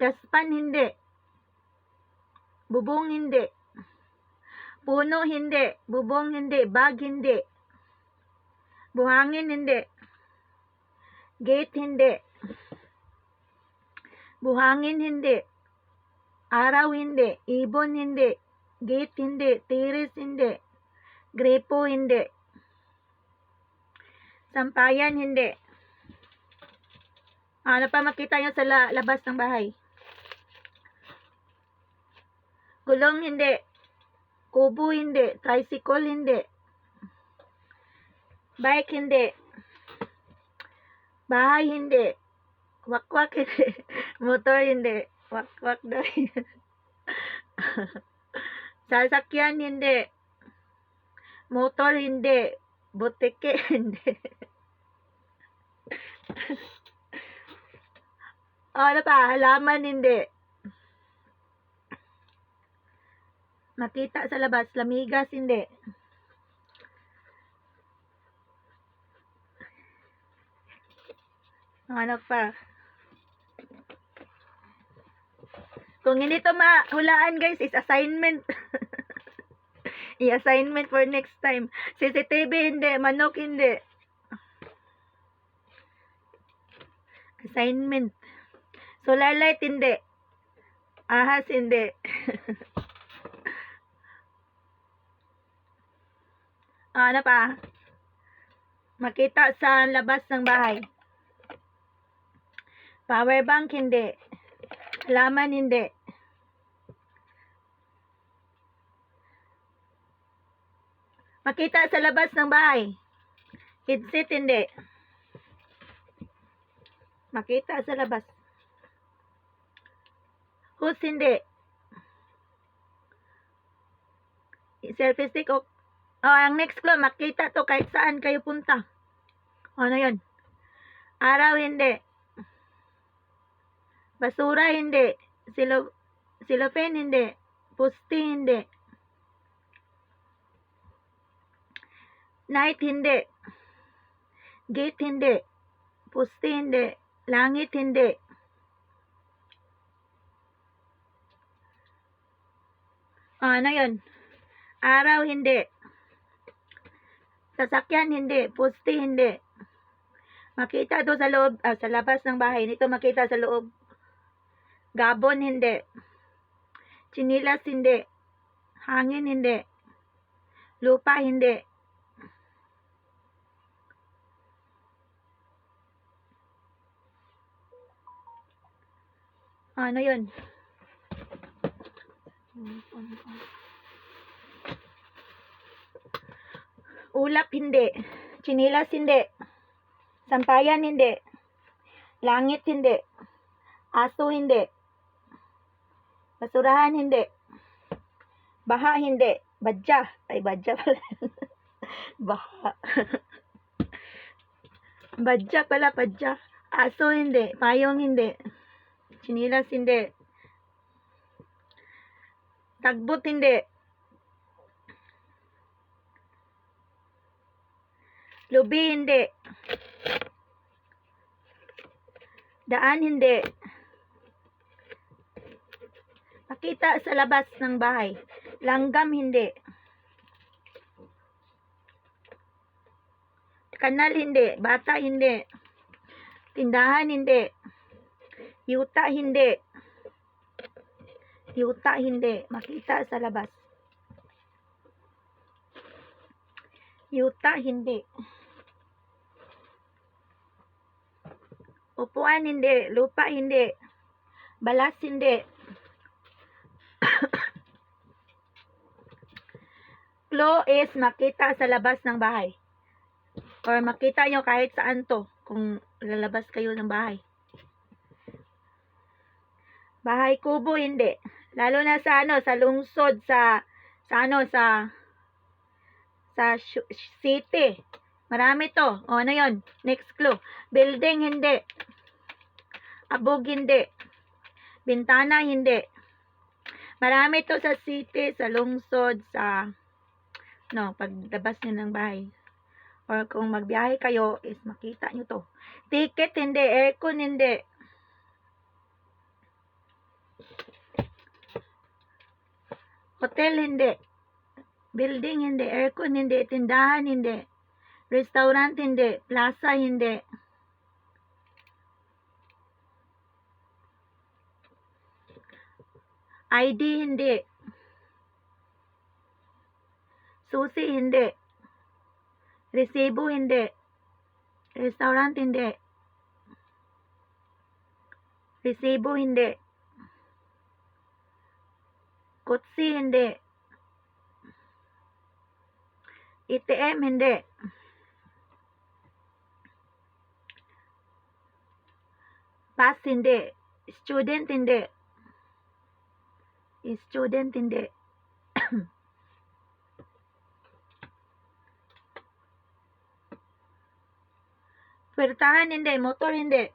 Daspan, hindi. Bubong, hindi. Puno, hindi. Bubong, hindi. Bag, hindi. Buhangin, hindi. Gate, hindi. Buhangin, hindi. Araw, hindi. Ibon, hindi. Gate, hindi. Tiris, hindi. Grepo, hindi. Sampayan, hindi. Ano pa makita nyo sa labas ng bahay? Gulong, hindi. Kubo, hindi. Tricycle, hindi. Bike, hindi. Bahay, hindi. Wakwak, hindi. Motor, hindi. Wakwak daw. Sasakyan, hindi. Motor, hindi. Butike, hindi. Ano pa? Halaman, hindi. Makita sa labas. Lamigas, hindi. Ano pa? Kung hindi to mahulaan, guys, is assignment. I-assignment for next time. CCTV, hindi. Manok, hindi. Assignment. Solar light, hindi. Ahas, hindi. Ano pa? Makita sa labas ng bahay. Power bank, hindi. Halaman, hindi. Makita sa labas ng bahay. Headset, hindi. Makita sa labas. Hose, hindi. Selfie stick, ang next clue, makita to kahit saan kayo punta. Ano yun? Araw, hindi. Basura, hindi. Silopin, hindi. Pusti, hindi. Night, hindi. Gate, hindi. Pusti, hindi. Langit, hindi. Ano yun? Araw, hindi. Sasakyan, hindi. Pusti, hindi. Makita to sa loob, sa labas ng bahay. Nito makita sa loob. Gabon, hindi. Chinilas, hindi. Hangin, hindi. Lupa, hindi. Ano yun? Ulap, hindi. Chinilas, hindi. Sampayan, hindi. Langit, hindi. Aso, hindi. Basurahan, hindi. Baha, hindi. Badya. Ay, badya pala. Baha. Badya pala, badya. Aso, hindi. Payong, hindi. Chinilas, hindi. Tagbot, hindi. Lubi, hindi. Daan, hindi. Makita sa labas ng bahay. Langgam, hindi. Kanal, hindi. Bata, hindi. Tindahan, hindi. Yuta, hindi. Yuta, hindi. Makita sa labas. Yuta, hindi. Upuan, hindi. Lupa, hindi. Balas, hindi. Clue is makita sa labas ng bahay. Or makita nyo kahit saan to. Kung lalabas kayo ng bahay. Bahay kubo, hindi. Lalo na sa sa lungsod, sa city. Marami to. Ano yon? Next clue. Building, hindi. Abog, hindi. Bintana, hindi. Marami to sa city, sa lungsod, sa paglabas nyo ng bahay. Or kung magbiyahe kayo, is makita nyo to. Ticket, hindi. Aircon, hindi. Hotel, hindi. Building, hindi. Aircon, hindi. Tindahan, hindi. Restaurant, hindi. Plaza, hindi. ID, hindi. Susi, hindi. Resibo, hindi. Restaurant, hindi. Resibo, hindi. Kutsi, hindi. ATM, hindi. Pass, hindi. Student, hindi. Student, hindi. Puwertahan, hindi. Motor, hindi.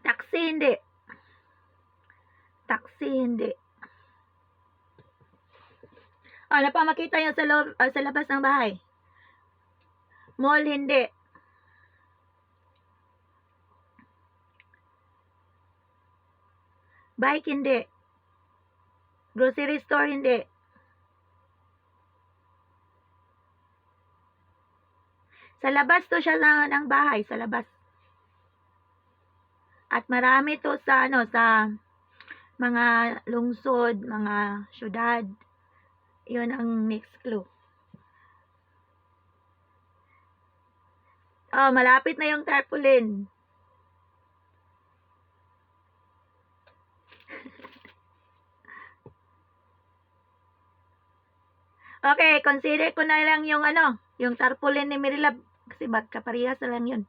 Taxi, hindi. Taxi, hindi. Ano pa makita nyo sa labas ng bahay? Mall, hindi. Bike, hindi. Grocery store, hindi. Sa labas to siya ng bahay, sa labas. At marami to sa sa mga lungsod, mga syudad. 'Yun ang next clue. Oh, malapit na yung tarpaulin. Okay, consider ko na lang yung yung tarpaulin ni Merilab. Kasi ba't kaparehas na lang yun.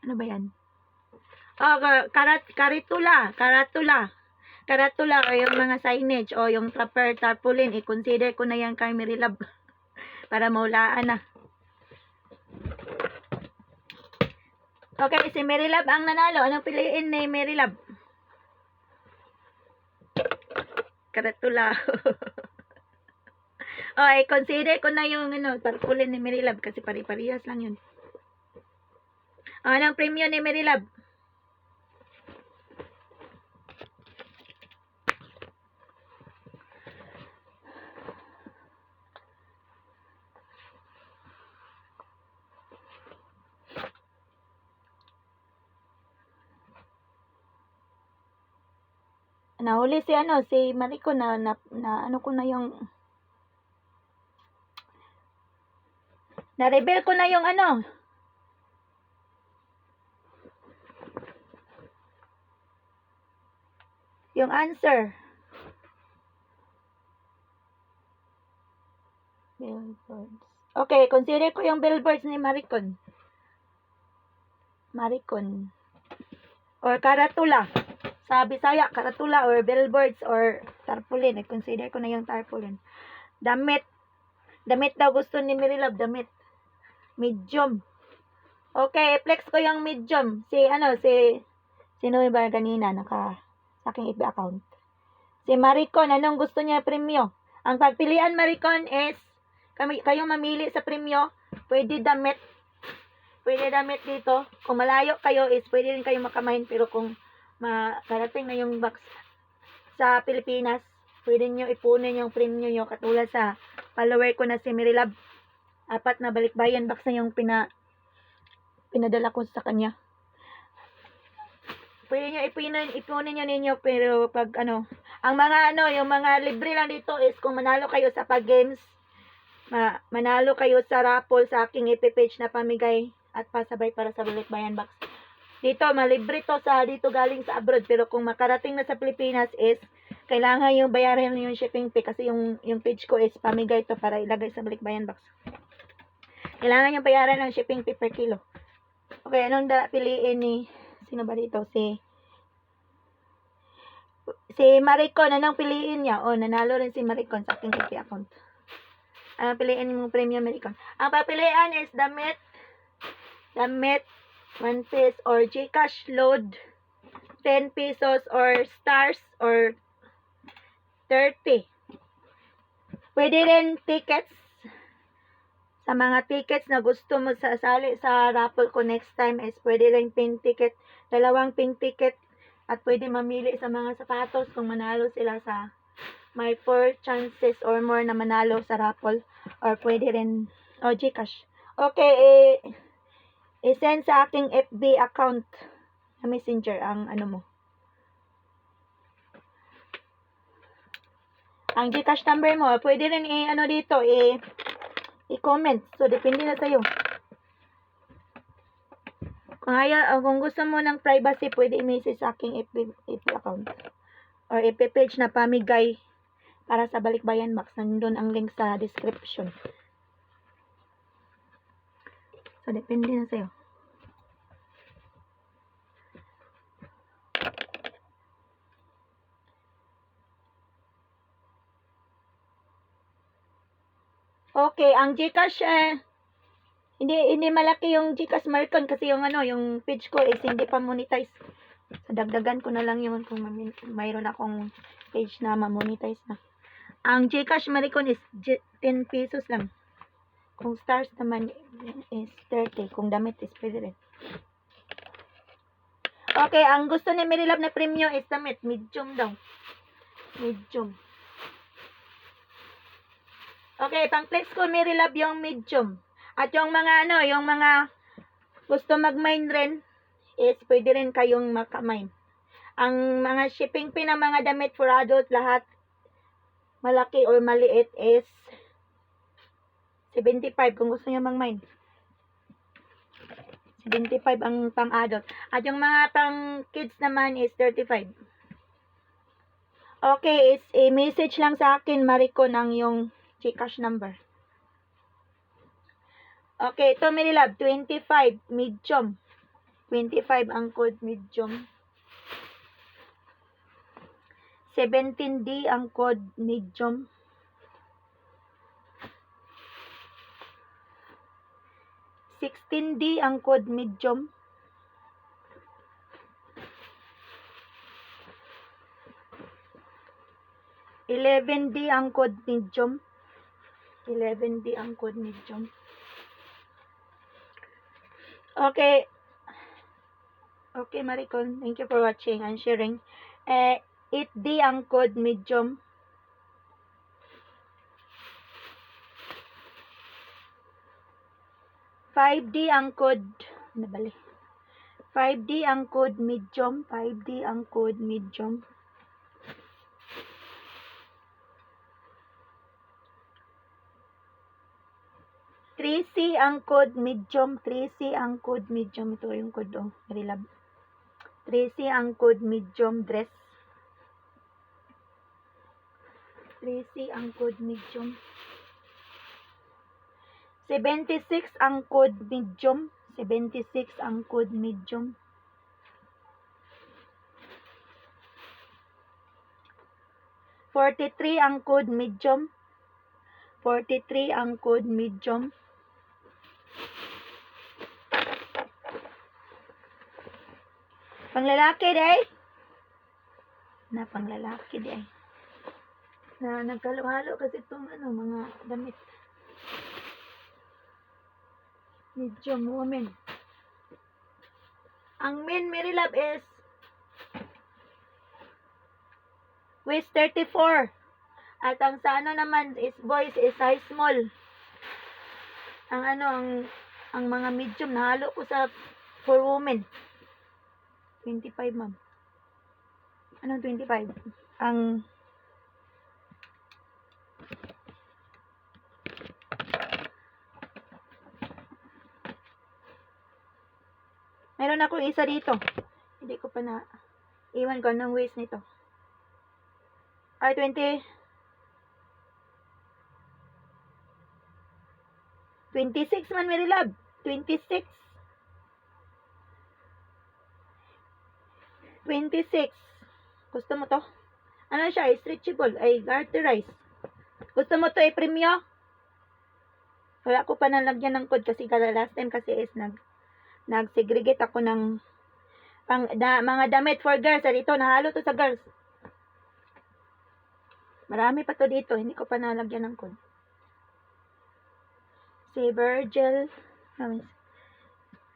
Ano ba yan? Oh, karatula. Karatula o yung mga signage o yung tarpaulin. I-consider ko na yan kay Merilab. Para maulaan na. Okay, si Merilab ang nanalo. Anong piliin ni Merilab? Karatula. Okay, consider ko na yung tarpaulin ni Merilab kasi pari-parehas lang yun. Anong premyo ni Merilab? Nahuli si Mariko na ano ko na yung na-reveal ko na yung yung answer. Billboards. Okay, consider ko yung billboards ni Maricon. Or karatula. Sa Bisaya, karatula or billboards or tarpaulin. I-consider ko na yung tarpaulin. Damit. Damit daw gusto ni Merilab. Damit. Medium. Okay, flex ko yung medium. Sino ba kanina sa aking FB account? Si Maricon, anong gusto niya premyo? Ang pagpilian Maricon is kayong mamili sa premyo. Pwede damit dito. Kung malayo kayo is pwede rin kayo makamain, pero kung makarating na yung box sa Pilipinas, pwede nyo ipunin yung premyo nyo katulad sa follower ko na si Merilab. 4 na balikbayan box na yung pinadala ko sa kanya. Pwede nyo ipunin nyo ninyo, pero pag ang mga yung mga libre lang dito is kung manalo kayo sa pag-games, manalo kayo sa raffle sa aking FB page na pamigay at pasabay para sa balikbayan box. Dito, malibre to dito galing sa abroad, pero kung makarating na sa Pilipinas is kailangan yung bayaran yung shipping fee kasi yung page ko is pamigay to para ilagay sa balikbayan box. Kailangan yung bayaran ng shipping fee per kilo. Okay, anong piliin ni sino ba dito? Si Maricon, anong piliin niya? Nanalo rin si Maricon sa aking FB account. Anong piliin mong premium Maricon? Ang papilian is damit 1 piece or GCash load 10 pesos or stars or 30. Pwede rin tickets. Sa mga tickets na gusto mo sasali sa raffle ko next time is pwede rin pink ticket, 2 pink ticket, at pwede mamili sa mga sapatos kung manalo sila sa may 4 chances or more na manalo sa raffle, or pwede rin GCash. Okay, i-send sa aking FB account na messenger ang mo. Ang GCash number mo, pwede rin dito, i-comment. So, depende na sa'yo. Kung gusto mo ng privacy, pwede i-message sa aking FB account. Or FB page na pamigay para sa balikbayan box. Nandun ang link sa description. So, depende na sa'yo. Okay, ang GCash hindi malaki yung GCash Maricon kasi yung yung page ko is hindi pa monetize. So, dagdagan ko na lang yun kung mayroon akong page na ma-monetize na. Ang GCash Maricon is 10 pesos lang. Kung stars naman is 30. Kung damit is pwede rin. Okay, ang gusto ni Merilab na premyo is damit. Medium daw. Medium. Okay, pang flex ko, Mary Love, yung medium. At yung mga yung mga gusto mag-mine rin, is pwede rin kayong makamine. Ang mga shipping fee ng mga damit for adult, lahat, malaki or maliit, is 75 kung gusto nyo mag-mine. 75 ang pang adult. At yung mga pang kids naman is 35. Okay, is i-message lang sa akin, Maricon, ang yung Gcash number. Okay, ito, Mary Love, 25, medium. 25 ang code, medium. 17D ang code, medium. 16D ang code, medium. 11D ang code, medium. 11D ang code, medium. Okay. Okay, Maricon. Thank you for watching and sharing. 8D ang code, medium. 5D ang code, nabali. 5D ang code, medium. 5D ang code, medium. 3C ang code, medium. 3C ang code, medium. Ito yung code, oh. Very love. 3C ang code, medium, dress. 3C ang code, medium. 76 ang code, medium. 76 ang code, medium. 43 ang code, medium. 43 ang code, medium. Panglalaki, day. Na panglalaki, day. Na nagkalo-halo kasi itong mga damit. Medium woman. Ang men, Mary Love, is waist 34. At ang sa naman is boys is size small. Ang ang mga medium nahalo ko sa for women. 25, ma'am. Anong 25? Ang meron akong isa dito. Hindi ko pa na iwan ko anong waist nito. Ay, 26 man, Mary Love. 26. 26. Gusto mo to? Ano siya? Stretchable. Ay, garterize. Gusto mo to i-premyo? Wala ko pa nalagyan ng code kasi last time kasi is nag-segregate ako ng mga damit for girls. Dito, nahalo to sa girls. Marami pa to dito. Hindi ko pa nalagyan ng code. Si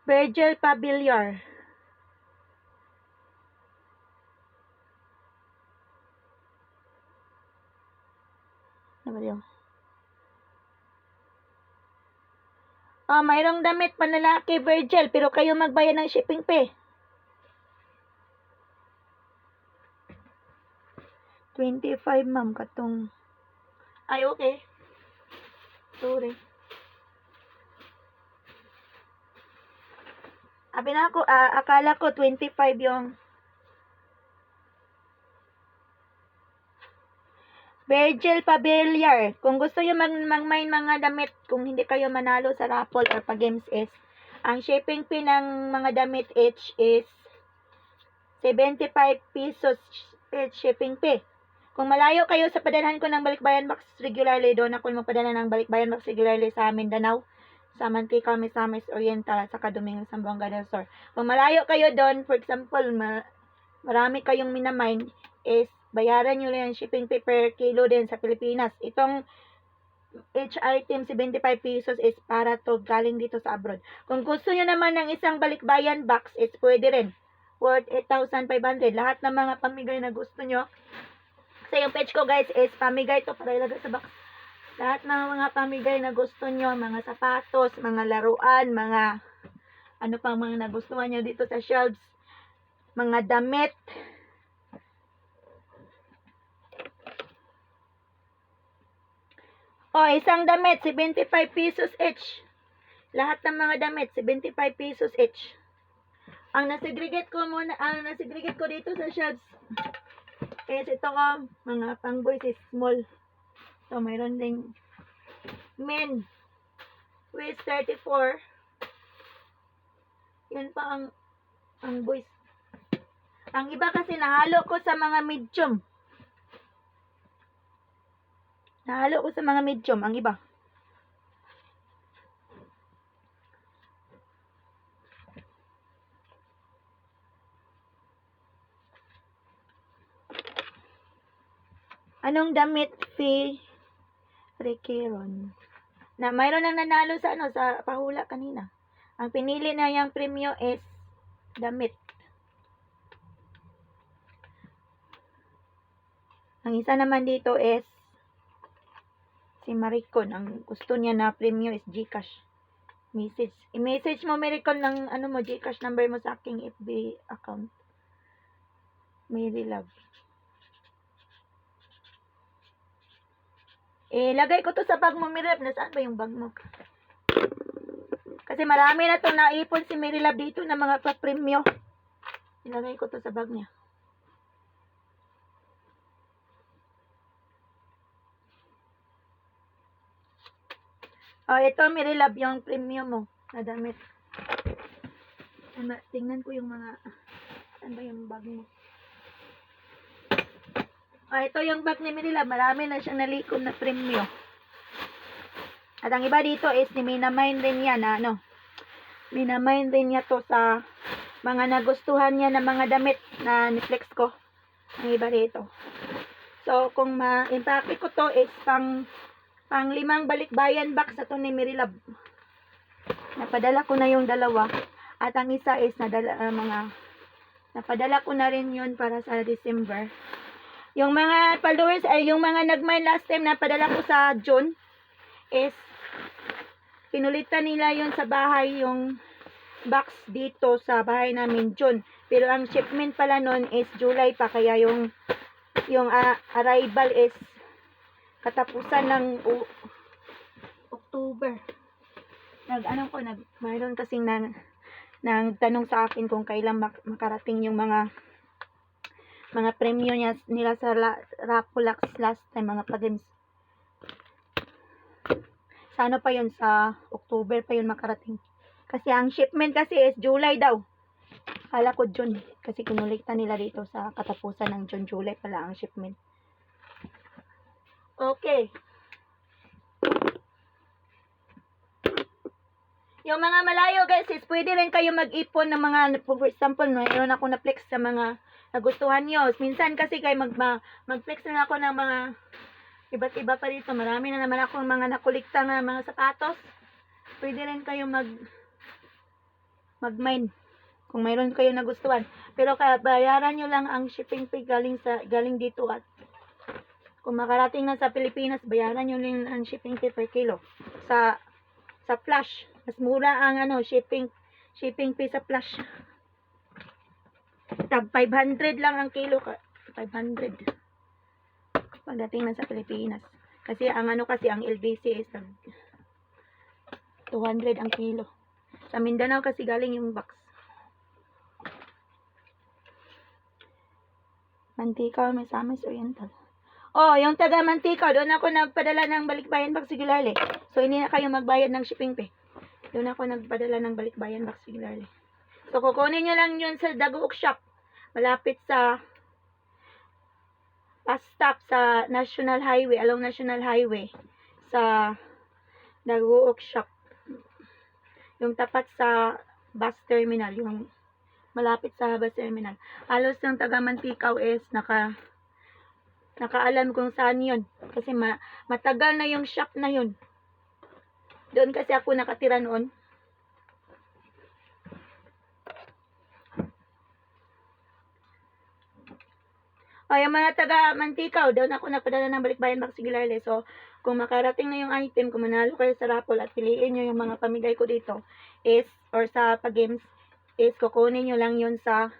Virgil Pabiliar. Ano ba yun? Mayroong damit panlalaki, Virgil, pero kayo magbayad ng shipping fee. 25, ma'am, katong. Ay, okay. Sorry. Abi na ako, akala ko 25 yung Virgil Pabiliar. Kung gusto nyo mag-mine mga damit, kung hindi kayo manalo sa raffle or pa-games is, ang shipping fee ng mga damit each is 75 pesos each shipping fee. Kung malayo kayo sa padalhan ko ng Balikbayan Box regularly, doon ako magpadala ng Balikbayan Box regularly sa Mindanao, sa Mantika, Misamis Oriental, sa Kaduming, Zamboanga del Sur. Kung malayo kayo doon, for example, marami kayong minamine, is bayaran nyo lang yung shipping fee per kilo din sa Pilipinas. Itong each item 75 pesos is para to galing dito sa abroad. Kung gusto nyo naman ng isang Balikbayan Box, is pwede rin. Worth 8,500. Lahat ng mga pamigay na gusto nyo. Sa yung page ko, guys, is pamigay to para ilagay sa box. Lahat ng mga pamigay na gusto nyo, mga sapatos, mga laruan, mga ano pang mga nagustuhan nyo dito sa shelves, mga damit. O, isang damit, 75 pesos each. Lahat ng mga damit, 75 pesos each. Ang nasegregate ko dito sa shelves is ito ko, mga pang boys is small. So, mayroon ding men with 34. Yun pa ang boys. Ang iba kasi nahalo ko sa mga medium. Nahalo ko sa mga medium, ang iba. Anong damit fee Rekeron? Na mayroon nang nanalo sa sa pahula kanina. Ang pinili na yung premyo is damit. Ang isa naman dito is si Maricon. Ang gusto niya na premyo is GCash. I-message mo Maricon ng mo GCash number mo sa aking FB account. Mary Love. Lagay ko to sa bag mo, Mary Love. Nasaan ba yung bag mo? Kasi marami na to naipon si Mary Love dito na mga pa-premyo. Ilagay ko to sa bag niya. Ito Mary Love yung premyo mo na damit. Tingnan ko yung mga saan ba yung bag mo? Ito yung bag ni Mary Love. Marami na siyang nalikom na premyo. At ang iba dito is minamind din niya na minamind din niya to sa mga nagustuhan niya na mga damit na ni-flex ko. Ang iba dito. So, kung ma-impake ko to is pang 5 balikbayan box na to ni Mary Love. Napadala ko na yung dalawa. At ang isa is napadala ko na rin yun para sa December. Yung mga followers ay yung mga nag-mine last time na padala ko sa June is pinulitan nila yun sa bahay yung box dito sa bahay namin June. Pero ang shipment pala nun is July pa kaya yung arrival is katapusan ng October. Mayroon kasing nang tanong sa akin kung kailan makarating yung mga premyo nila sa Rapulax last time, mga pa-games. Sa pa yun, sa October pa yun makarating. Kasi ang shipment kasi is July daw. Kala ko June. Kasi kinulikta nila dito sa katapusan ng June, July pala ang shipment. Okay. Yung mga malayo guys, is pwede rin kayo mag-ipon ng mga, for example, mayroon ako na-flex sa mga nagustuhan nyo. Minsan kasi kayo mag-flex na ako ng mga iba't iba pa dito. Marami na naman akong mga nakulikta na mga sapatos. Pwede rin kayo mag-mine kung mayroon kayo nagustuhan. Pero bayaran nyo lang ang shipping fee galing dito at kung makarating na sa Pilipinas, bayaran nyo lang ang shipping fee per kilo. Sa Flash, mas mura ang shipping fee sa Flash. Tag 500 lang ang kilo, 500 pagdating na sa Pilipinas. Kasi ang ang LBC is 200 ang kilo. Sa Mindanao kasi galing yung box. Mantika, may Samis Oriental. Yung taga Mantika, doon ako nagpadala ng balikbayan box regularly. So hindi na kayo magbayad ng shipping fee. Doon ako nagpadala ng balikbayan box regularly. So kukunin nyo lang yun sa Daguok Shop. Malapit sa bus stop sa National Highway, along National Highway sa Daguok Shop. Yung tapat sa bus terminal, yung malapit sa bus terminal. Halos yung taga Mantikaw is nakaalam kung saan yun. Kasi matagal na yung shop na yun. Doon kasi ako nakatira noon. yung mga taga Mantikaw, doon ako nagpadala ng balikbayan box regularly. So, kung makarating na yung item, kung manalo kayo sa raffle at piliin nyo yung mga pamigay ko dito, or sa pag-games, kukunin nyo lang yun sa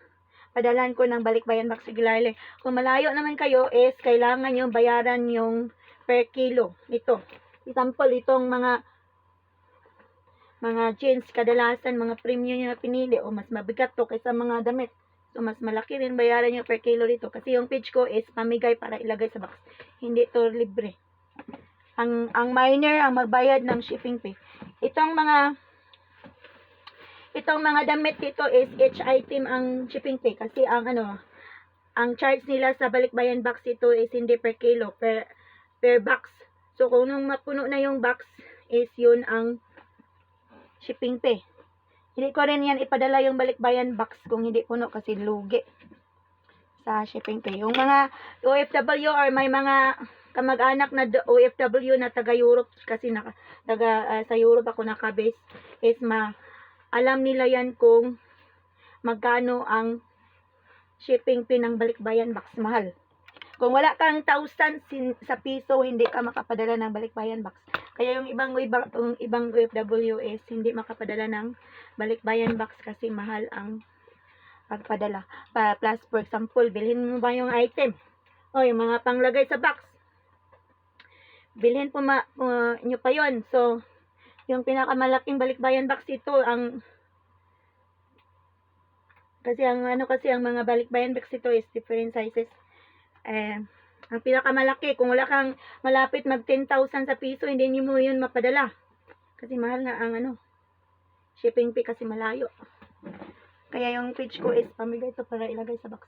padalan ko ng balikbayan box regularly. Kung malayo naman kayo, kailangan nyo bayaran yung per kilo nito. Example, itong mga jeans, kadalasan mga premium yung pinili o mas mabigat to kaysa mga damit. So, mas malaki rin bayaran nyo per kilo dito. Kasi yung page ko pamigay para ilagay sa box. Hindi to libre. Ang minor ang magbayad ng shipping fee. Itong mga damit dito each item ang shipping fee. Kasi ang charge nila sa balikbayan box ito hindi per kilo, per box. So, kung nung mapuno na yung box, yun ang shipping fee. Hindi ko rin yan ipadala yung balikbayan box kung hindi puno kasi lugi sa shipping fee. Yung mga OFW or may mga kamag-anak na OFW na taga-Europe kasi sa Europe ako nakabase alam nila yan kung magkano ang shipping fee ng balikbayan box. Mahal. Kung wala kang 1,000 sa piso, hindi ka makapadala ng balikbayan box. Kaya yung ibang OFW hindi makapadala ng balikbayan box kasi mahal ang pagpadala. Plus, for example, bilhin mo ba yung item? O, yung mga panglagay sa box. Bilhin po nyo pa yon. So, yung pinakamalaking balikbayan box ito, ang mga balikbayan box ito different sizes. Ang pinakamalaki, kung wala kang malapit mag 10,000 sa piso, hindi nyo mo yun mapadala. Kasi mahal na ang shipping fee kasi malayo. Kaya yung page ko pamigay ito para ilagay sa box.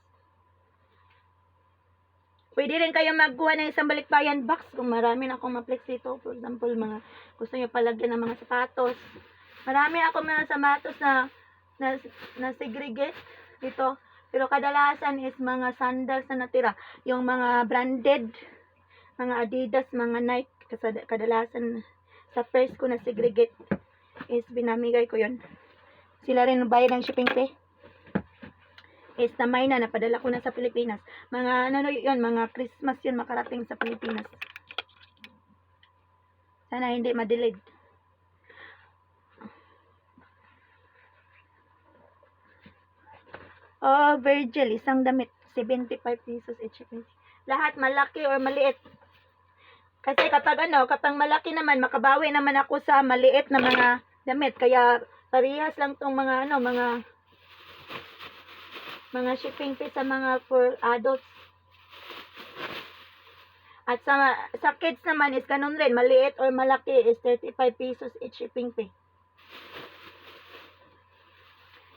Pwede rin kayo magkuha ng isang balikbayan box kung marami na akong ma-flex dito. For example, mga gusto nyo palagyan ng mga sapatos. Marami akong mga sapatos na segregate dito. Pero kadalasan mga sandals na natira. Yung mga branded, mga Adidas, mga Nike, kadalasan sa first ko na segregate binamigay ko yon. Sila rin bayad ng shipping fee. Namay na, napadala ko na sa Pilipinas. Mga mga Christmas yun makarating sa Pilipinas. Sana hindi ma-delayed. Oh, Virgil, isang damit, 75 pesos each. Lahat malaki or maliit. Kasi kapag malaki naman, makabawi naman ako sa maliit na mga damit. Kaya parehas lang tong mga shipping fee sa mga for adults. At sa kids naman ganun rin, maliit or malaki 35 pesos each shipping fee.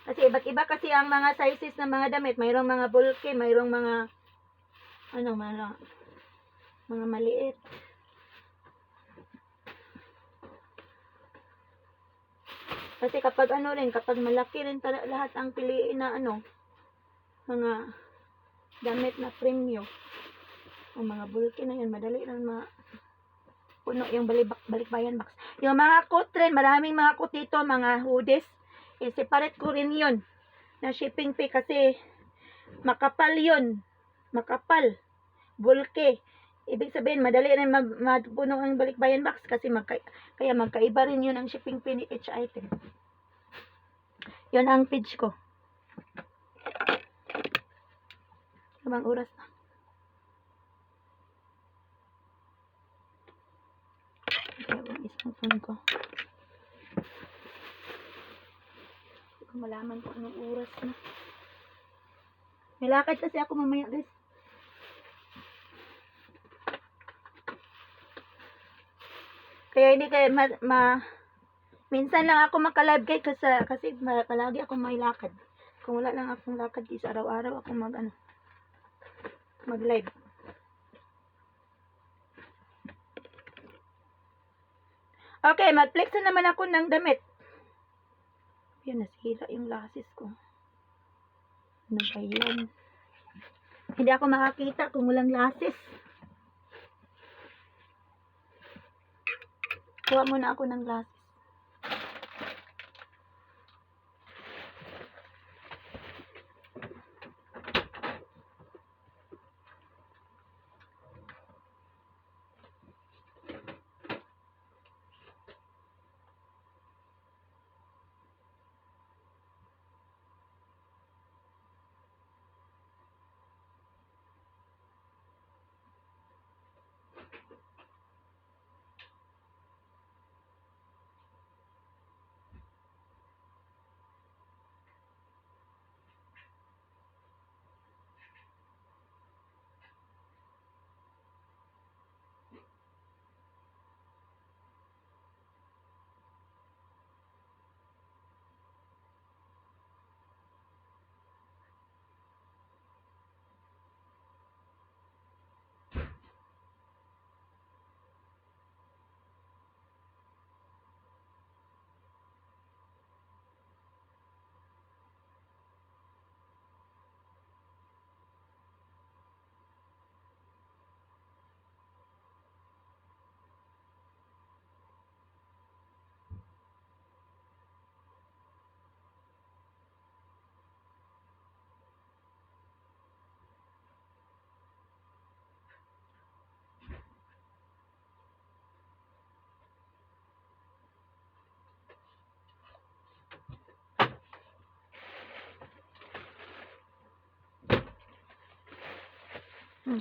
Kasi iba't iba kasi ang mga sizes ng mga damit. Mayroong mga bulky, mayroong mga mga maliit. Kasi kapag kapag malaki rin lahat ang piliin na mga damit na premium. O mga bulky na yan, madali lang puno yung balikbayan box. Yung mga coat rin, maraming mga coat dito, mga hoodies. Separate ko rin yun na shipping fee kasi makapal yun. Makapal. Bulky. Ibig sabihin, madali rin mapuno ang balikbayan box kasi kaya magkaiba rin yun ang shipping fee ni each item. Yun ang page ko. Sabang oras na. Isang phone ko. Malaman ko anong oras na. May lakad kasi ako mamaya, guys. Kaya hindi kayo minsan lang ako maka-live guys kasi palagi ako may lakad. Kung wala lang akong lakad guys, araw-araw ako mag-live. Okay, mag-flex na naman ako ng damit. Yan, nasira yung glasses ko. Ano ba yan? Hindi ako makakita kung walang glasses. Kuha muna ako ng glasses.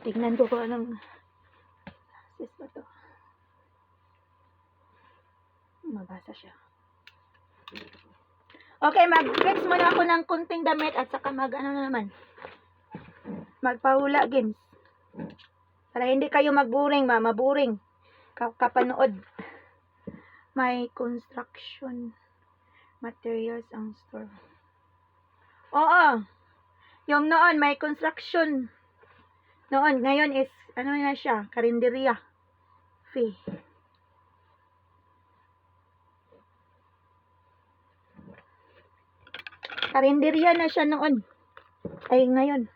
Tignan ko kung anong sis ba to. Mabasa siya. Okay, mag-flex muna ako ng kunting damit at saka ano na naman. Magpahula games. Para hindi kayo magboring, maboring. Kapanood. May construction materials ang store. Oo. Yung noon, may construction. Noon, ngayon is, ano na siya, karinderya. Fee. Karinderya na siya noon. Ay, ngayon.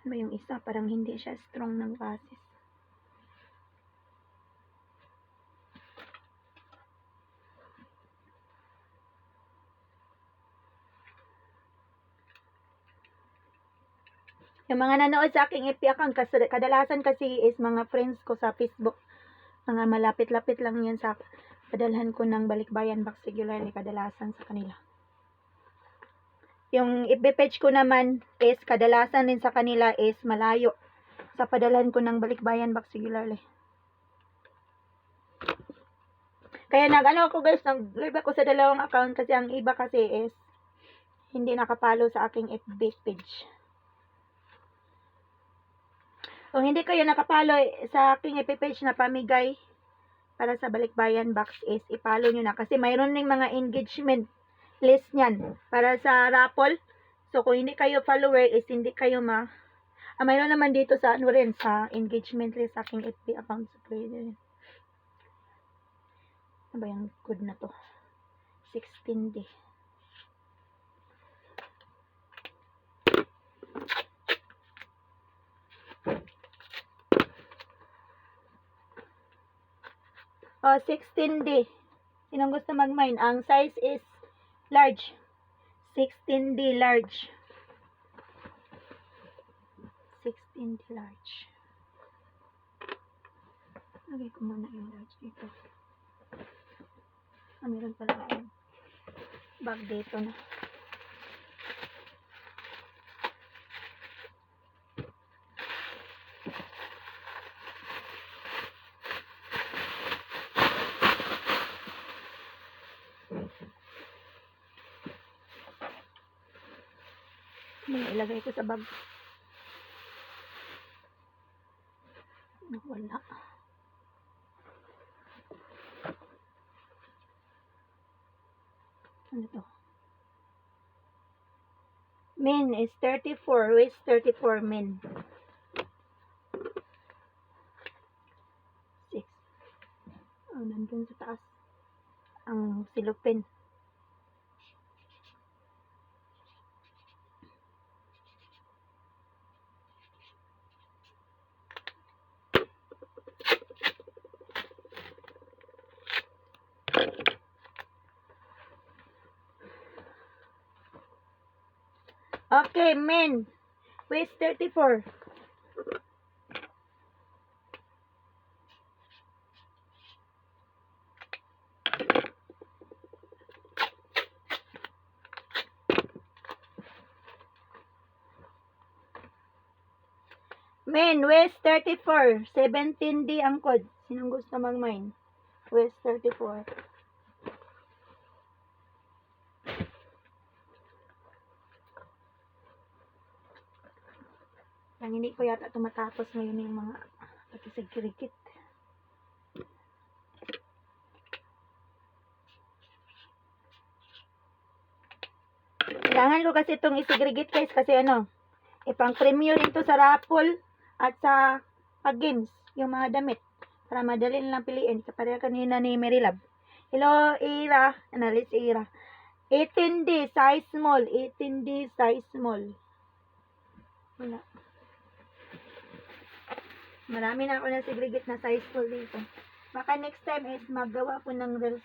Ano yung isa? Parang hindi siya strong ng basis. Yung mga nanood sa aking FB account, kadalasan kasi is mga friends ko sa Facebook. Mga malapit-lapit lang yan sa padalhan ko ng balikbayan box regularly, kadalasan sa kanila. Yung FB page ko naman is kadalasan din sa kanila is malayo sa padalhan ko ng balikbayan box regularly. Kaya nag-ano ako guys, nag-live ako sa dalawang account kasi ang iba kasi is hindi nakapalo sa aking FB page. Kung hindi kayo nakapalo sa aking FB page na pamigay para sa balikbayan box is ipalo nyo na kasi mayroon ng mga engagement list niyan para sa raffle. So kung hindi kayo follower is hindi kayo mayroon naman dito sa ano rin sa engagement list sa aking FB account sa Twitter. Ano ba yung code na to? 16D. Oh, 16D. Sinong gusto mag-mine? Ang size is large. 16D large. 16D large. Lagay ko muna yung large dito. Meron pala yung bag dito na. May ilagay ko sa bag. Wala. Ano to? Min is 34. Waist 34 min. 6. Oh, nandun sa taas. Ang silupin. Okay, men. Waist 34. Men, West 34. 17D ang code. Sinong gusto mag-mine? West 34. Ang hindi ko yata tumatapos ngayon yung mga pakisagkirikit. Kailangan ko kasi itong isegregate guys kasi ano, ipang premium rin to sa raffle at sa pag-games, yung mga damit. Para madali nilang piliin. Kapag kanina ni Marylab. Hello, Ira. Analyst Ira. 18D, size small. 18D, size small. Wala. Marami na ako na segregate na size small dito. Baka next time is maggawa ko ng reels.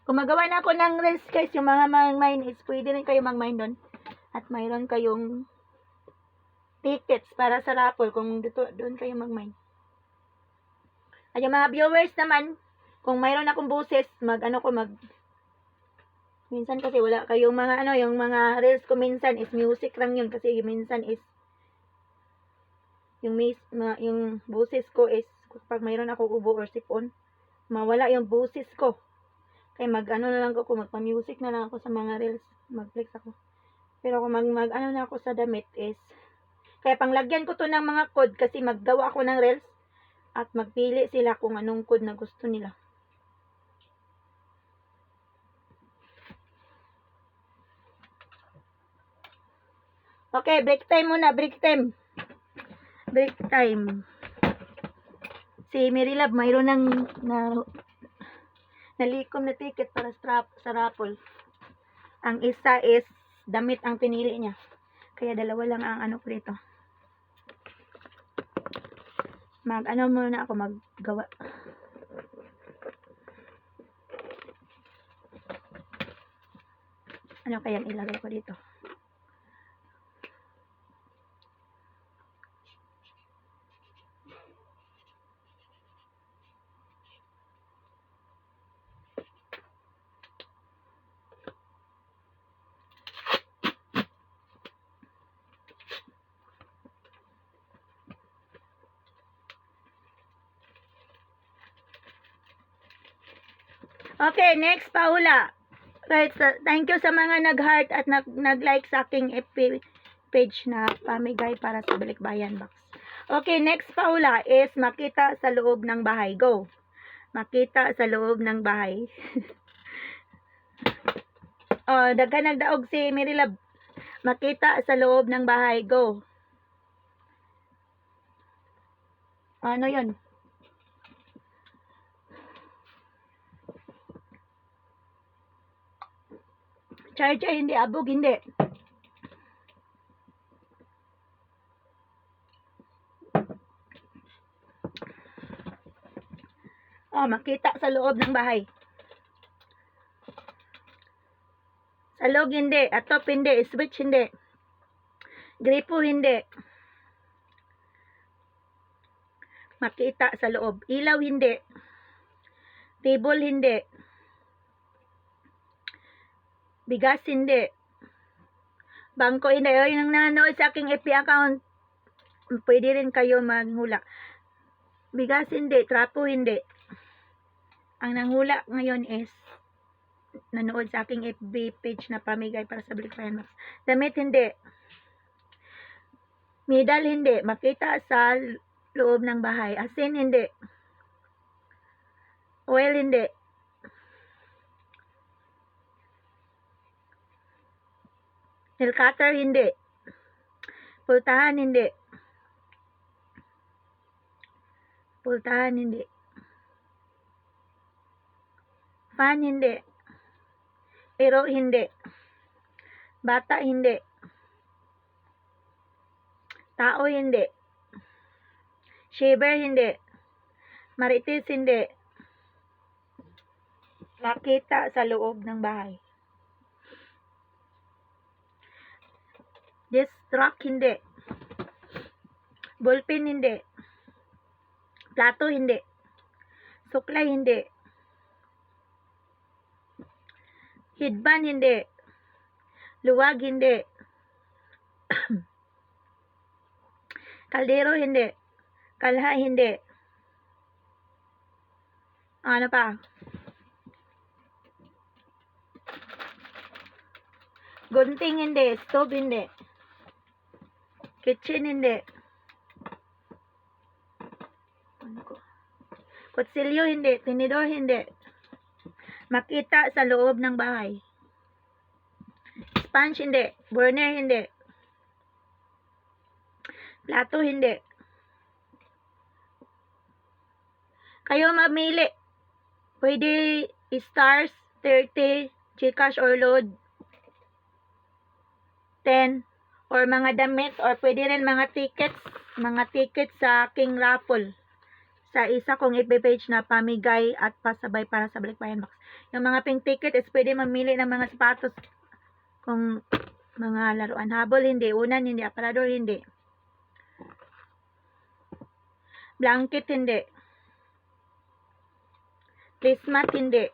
Kung magawa na ako ng reels guys, yung mga mag-mine is pwede rin kayo mag-mine doon. At mayroon kayong tickets para sa raffle kung dito, doon kayo mag-mine. At yung mga viewers naman, kung mayroon akong boses, minsan kasi wala kayong mga yung mga reels ko minsan is music lang yun kasi minsan is yung boses ko is pag mayroon ako ubo or sipon, mawala yung boses ko. Kaya na lang ako, magpa-music na lang ako sa mga reels, mag-flex ako. Pero kung na ako sa damit is, kaya panglagyan ko to ng mga code kasi maggawa ako ng reels at magpili sila kung anong code na gusto nila. Okay, break time muna, break time. Break time. Si Marylab, mayroon ng nalikom na ticket para sa raffle. Ang isa is damit ang pinili niya. Kaya dalawa lang ang ano ko dito. Muna ako maggawa. Ano kayang ilagay ko dito? Okay, next Paula. Right, thank you sa mga nag-heart at nag-like sa aking FB page na pamigay para sa Balikbayan Box. Okay, next Paula is makita sa loob ng bahay. Go. Makita sa loob ng bahay. Oh, daga nagdaog si Marylab. Makita sa loob ng bahay. Go. Ano 'yon? Charger hindi, abog hindi. Oh, makita sa loob ng bahay. Sa loob hindi, atop hindi, switch hindi. Gripo hindi. Makita sa loob. Ilaw hindi. Table hindi. Bigas hindi. Bangko hindi. O, yung nanonood sa aking FB account, pwede rin kayo manghula. Bigas hindi. Trapo hindi. Ang nanghula ngayon is nanood sa aking FB page na pamigay para sa Balikbayan Box. Damit hindi. Medal hindi. Makita sa loob ng bahay. Asin hindi. Oil hindi. Nail cutter hindi. Pultahan hindi. Pultahan hindi. Fan hindi. Pero hindi. Bata hindi. Tao hindi. Shaver hindi. Marites hindi. Makita sa loob ng bahay. Desk truck hindi. Ballpen hindi. Plato hindi. Suklay hindi. Headband hindi. Luwag, hindi. Kaldero, hindi. Kalha, hindi. Ano pa? Gunting, hindi. Stove, hindi. Kitchen, hindi. Kutsilyo, hindi. Tinidor, hindi. Makita sa loob ng bahay. Sponge, hindi. Burner, hindi. Plato, hindi. Kayo mamili. Pwede stars, 30, Gcash or load, 10, or mga damit, or pwede rin mga tickets sa King Raffle. Sa isa kong ipipage na pamigay at pasabay para sa Balikbayan Box. Yung mga pink ticket is pwede mamili ng mga sapatos. Kung mga laruan, habol, hindi. Unan, hindi. Aparador, hindi. Blanket, hindi. Placemat, hindi.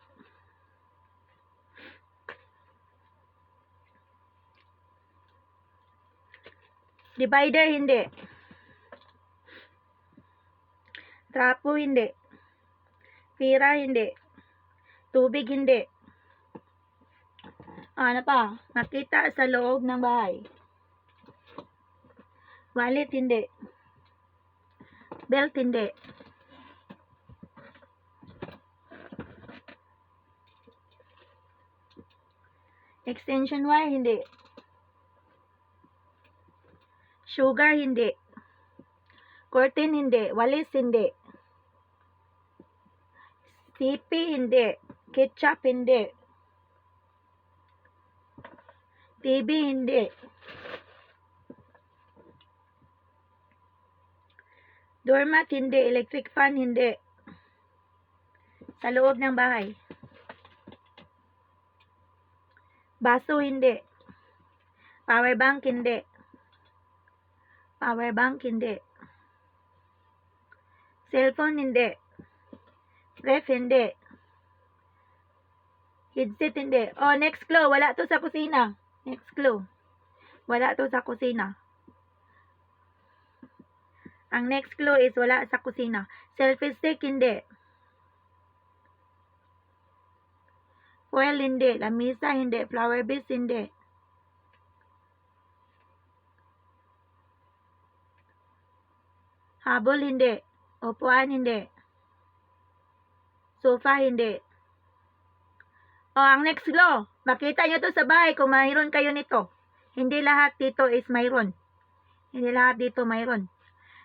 Divider, hindi. Trapo, hindi. Pira, hindi. Tubig, hindi. Ano pa? Makita sa loob ng bahay. Wallet, hindi. Belt, hindi. Extension wire, hindi. Sugar, hindi. Curtain, hindi. Walis, hindi. Sipi, hindi. Ketchup, hindi. TV, hindi. Doormat, hindi. Electric fan, hindi. Sa loob ng bahay. Baso, hindi. Power bank, hindi. Power bank, hindi. Cellphone, hindi. Ref, hindi. Headset, hindi. Oh, next clue. Wala to sa kusina. Next clue. Wala to sa kusina. Ang next clue is wala sa kusina. Selfie stick, hindi. Foil, hindi. Lamisa, hindi. Flower vase, hindi. Habol, hindi. Upuan, hindi. Sofa, hindi. O, ang next clue. Makita nyo to sa bahay kung mayroon kayo nito. Hindi lahat dito is mayroon. Hindi lahat dito mayroon.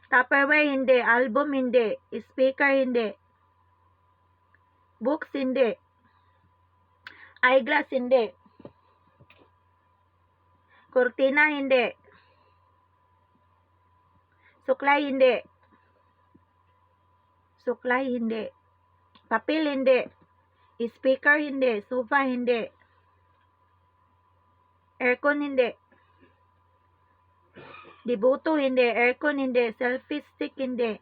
Tupperware, hindi. Album, hindi. Speaker, hindi. Books, hindi. Eyeglass, hindi. Cortina, hindi. Suklay, hindi. Suklay, hindi. Papel, hindi. Speaker, hindi. Sofa, hindi. Aircon, hindi. Dibuto, hindi. Aircon, hindi. Selfie stick, hindi.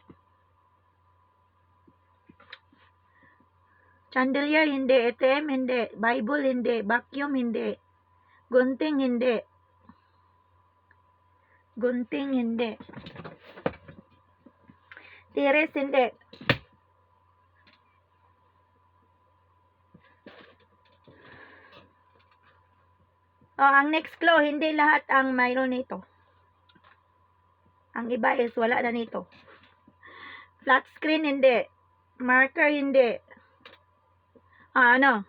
Chandelier, hindi. ATM, hindi. Bible, hindi. Vacuum, hindi. Gunting, hindi. Gunting, hindi. Tires, hindi. O, ang next clue, hindi lahat ang mayroon nito. Ang iba is wala na nito. Flat screen, hindi. Marker, hindi. Ano?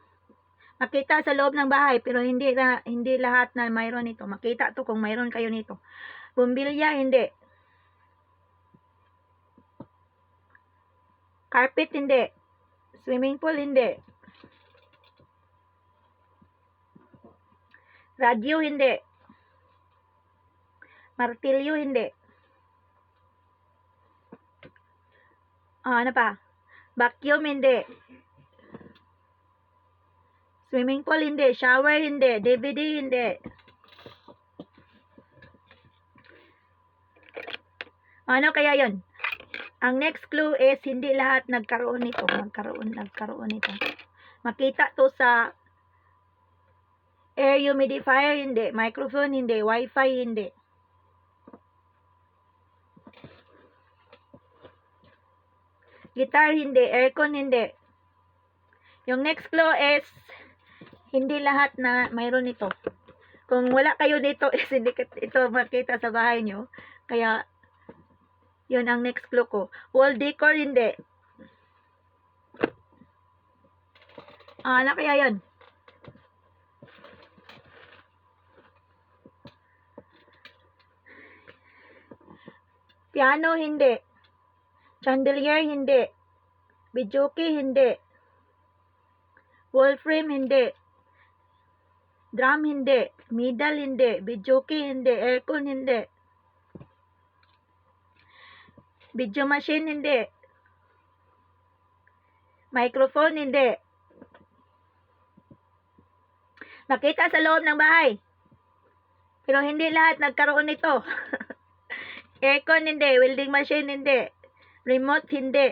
Makita sa loob ng bahay, pero hindi lahat na mayroon nito. Makita to kung mayroon kayo nito. Bumbilya, hindi. Carpet, hindi. Swimming pool, hindi. Radio, hindi. Martilyo, hindi. Ano pa? Vacuum, hindi. Swimming pool, hindi. Shower, hindi. DVD, hindi. Ano kaya yon? Ang next clue is hindi lahat nagkaroon nito. Nagkaroon nito. Makita to sa Air humidifier, hindi. Microphone, hindi. Wi-Fi, hindi. Guitar, hindi. Aircon, hindi. Yung next clue is, hindi lahat na mayroon ito. Kung wala kayo dito, is hindi ito makita sa bahay nyo. Kaya, yun ang next clue ko. Wall decor, hindi. Ano kaya yun? Piano, hindi. Chandelier, hindi. Bijuki, hindi. Wall frame, hindi. Drum, hindi. Middle, hindi. Bijuki, hindi. Aircon, hindi. Video machine, hindi. Microphone, hindi. Nakita sa loob ng bahay. Pero hindi lahat nagkaroon nito. Aircon, hindi. Welding machine, hindi. Remote, hindi.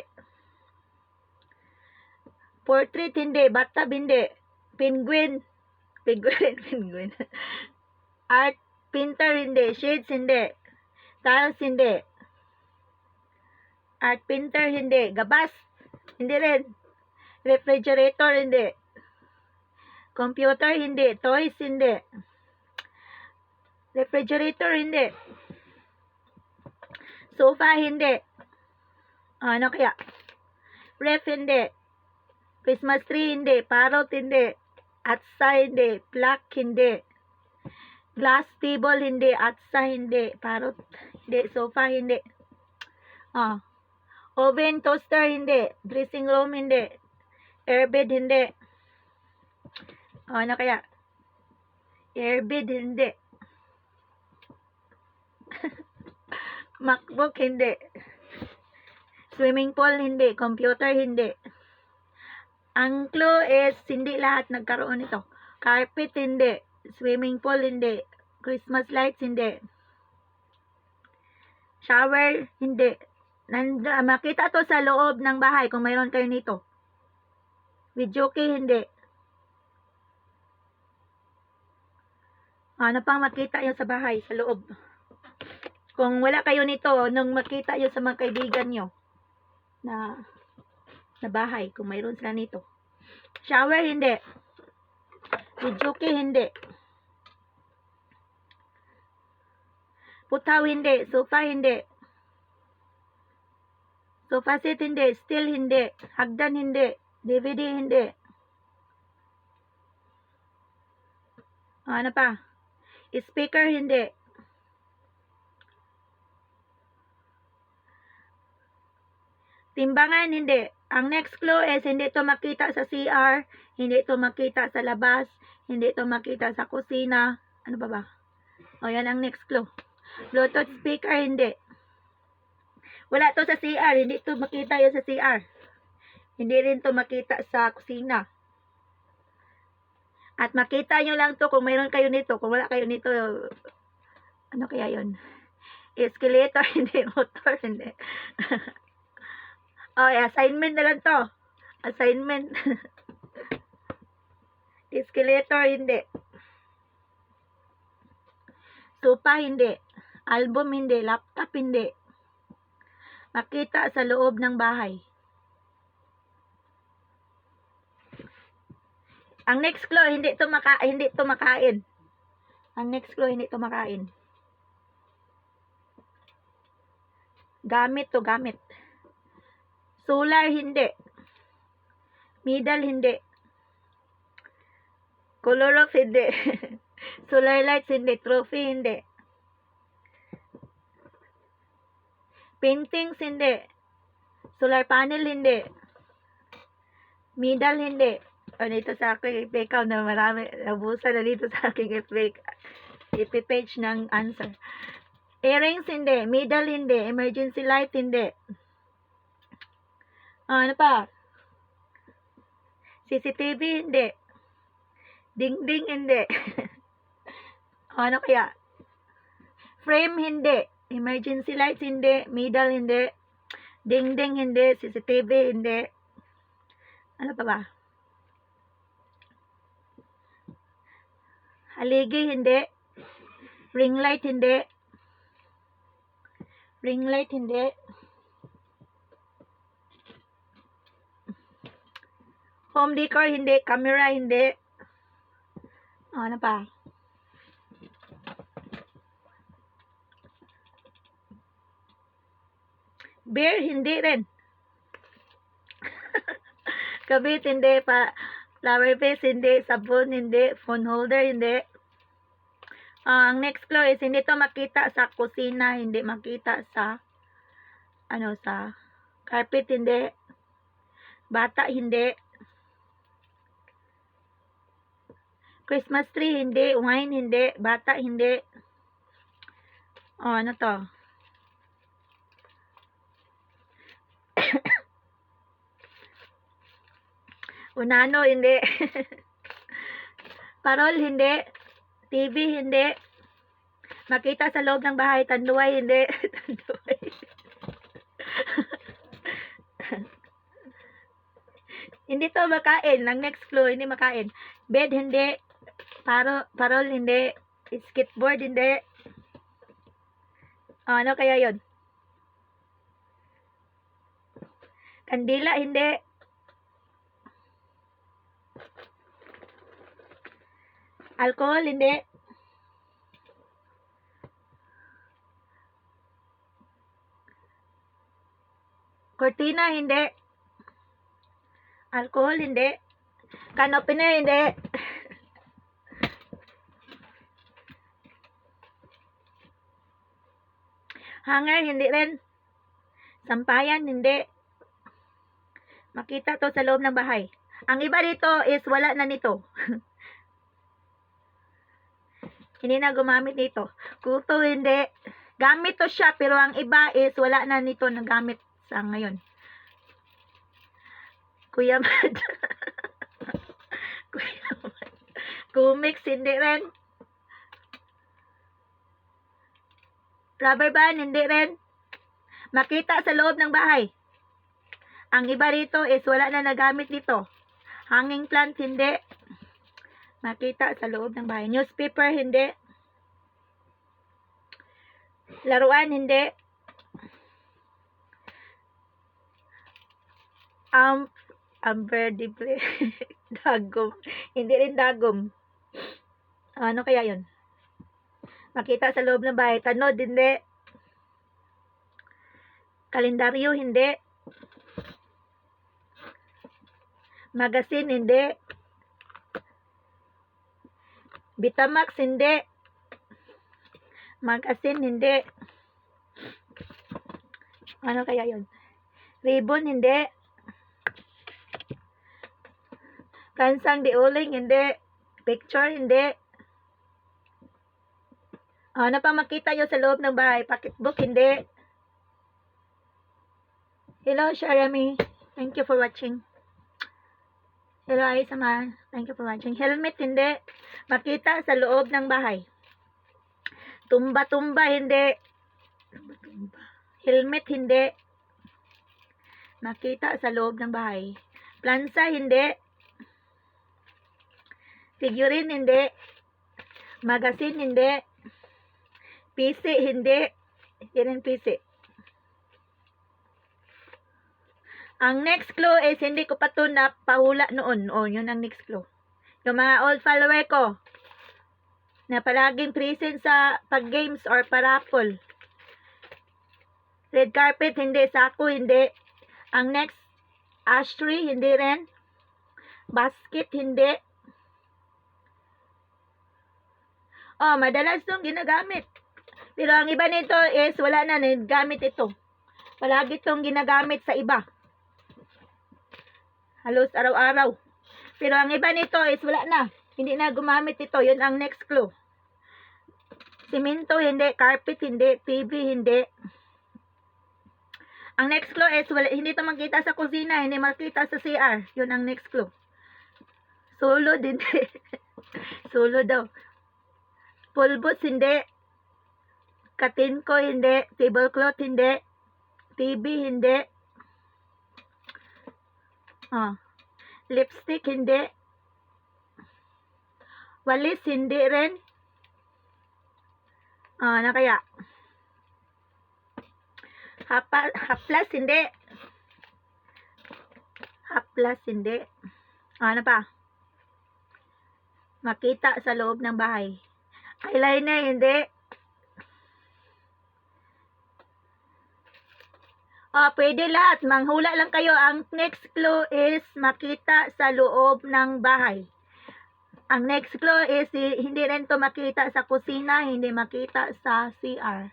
Portrait, hindi. Bathtub, hindi. Penguin. Penguin. Art painter, hindi. Shades, hindi. Tiles, hindi. Art painter, hindi. Gabas, hindi rin. Refrigerator, hindi. Computer, hindi. Toys, hindi. Refrigerator, hindi. Sofa, hindi. Ano kaya? Ref, hindi. Christmas tree, hindi. Parrot, hindi. Atsa, hindi. Plaque, hindi. Glass table, hindi. Atsa, hindi. Parrot, hindi. Sofa, hindi. Oven, toaster, hindi. Dressing room, hindi. Airbed, hindi. Ano kaya? Airbed, hindi. MacBook, hindi. Swimming pool, hindi. Computer, hindi. Ang clue is, hindi lahat nagkaroon ito. Carpet, hindi. Swimming pool, hindi. Christmas lights, hindi. Shower, hindi. Makita to sa loob ng bahay kung mayroon kayo nito. Videoke, hindi. Ano pang makita yun sa bahay, sa loob? Kung wala kayo nito, nung makita yun sa mga kaibigan nyo na bahay, kung mayroon sila nito. Shower, hindi. Videoke, hindi. Putaw, hindi. Sofa, hindi. Sofa set, hindi. Steel, hindi. Hagdan, hindi. DVD, hindi. Ano pa? Speaker, hindi. Timbangan, hindi. Ang next clue is, hindi ito makita sa CR, hindi ito makita sa labas, hindi ito makita sa kusina. Ano ba ba? O, yan ang next clue. Bluetooth speaker, hindi. Wala to sa CR, hindi ito makita yun sa CR. Hindi rin ito makita sa kusina. At makita nyo lang to kung mayroon kayo nito. Kung wala kayo nito, ano kaya yun? Escalator, hindi. Motor, hindi. Assignment na lang to. Assignment. Escalator, hindi. Sofa, hindi. Album, hindi. Laptop, hindi. Makita sa loob ng bahay. Ang next clue, hindi ito makain. Ang next clue, hindi ito makain. Gamit to, gamit. Solar, hindi. Middle, hindi. Color of, hindi. Solar lights, hindi. Trophy, hindi. Paintings, hindi. Solar panel, hindi. Middle, hindi. Dito sa aking ipikaw na marami. Nabusa na dito sa aking ipipage ng answer. Earrings, hindi. Middle, hindi. Emergency light, hindi. Ano pa? CCTV, hindi. Ding-ding, hindi. Ano kaya? Frame, hindi. Emergency lights, hindi. Middle, hindi. Ding-ding, hindi. CCTV, hindi. Ano pa ba? Haligi, hindi. Ring light, hindi. Ring light, hindi. Home decor, hindi. Camera, hindi. Ano pa? Beer, hindi rin. Kabit, hindi. Flower vase, hindi. Sabon, hindi. Phone holder, hindi. Ang next clue is hindi to makita sa kusina, hindi makita sa sa carpet, hindi. Bata, hindi. Christmas tree, hindi. Wine, hindi. Bata, hindi. Ano to? Unano, hindi. Parol, hindi. TV, hindi. Makita sa loob ng bahay. Tanduay, hindi. Tanduay. Hindi to makain. Ang next clue, hindi makain. Bed, hindi. Parol, hindi. Skateboard, hindi. Ano kaya yon? Kandila, hindi. Alcohol, hindi. Cortina, hindi. Alcohol, hindi. Can opener, hindi. Hanger, hindi rin. Sampayan, hindi. Makita to sa loob ng bahay. Ang iba dito is wala na nito. Hindi na gumamit nito. Kuto, hindi. Gamit to siya, pero ang iba is wala na nito na gamit sa ngayon. Kuya Mad. Kuya Mad. Kumix, hindi rin. Rubber band, hindi rin. Makita sa loob ng bahay. Ang iba rito is wala na nagamit dito. Hanging plant, hindi. Makita sa loob ng bahay. Newspaper, hindi. Laruan, hindi. Unvertible. Dagom. Hindi rin dagom. Ano kaya yun? Makita sa loob ng bahay. Tanod, hindi. Kalendaryo, hindi. Magazine, hindi. Betamax, hindi. Magazine, hindi. Ano kaya yun? Ribbon, hindi. Kansang di uling, hindi. Picture, hindi. Ano pa makita nyo sa loob ng bahay? Pocketbook, hindi. Hello, Sharami. Thank you for watching. Hello, Aisama. Thank you for watching. Helmet, hindi. Makita sa loob ng bahay. Tumba-tumba, hindi. Helmet, hindi. Makita sa loob ng bahay. Plansa, hindi. Figurine, hindi. Magazine, hindi. PC, hindi. Yan ang PC. Ang next clue is hindi ko pa ito napahula noon. Yun ang next clue. Yung mga old follower ko na palaging present sa pag-games or parapol. Red carpet, hindi. Sako, hindi. Ang next, ash tree, hindi rin. Basket, hindi. Madalas itong ginagamit. Pero ang iba nito is wala na gamit ito. Palagi itong ginagamit sa iba. Halos araw-araw. Pero ang iba nito is wala na. Hindi na gumamit ito. Yun ang next clue. Simento, hindi. Carpet, hindi. TV, hindi. Ang next clue is hindi ito makita sa kusina. Hindi makita sa CR. Yun ang next clue. Sulod, hindi. Sulod daw. Pulbos, hindi. Katinko, hindi. Tablecloth, hindi. TV, hindi. Lipstick, hindi. Walis, hindi rin. Ano kaya? Haplas, hindi. Haplas, hindi. Ano pa? Makita sa loob ng bahay. Eyeliner, hindi. Pwede lahat. Manghula lang kayo. Ang next clue is makita sa loob ng bahay. Ang next clue is hindi rin to makita sa kusina, hindi makita sa CR.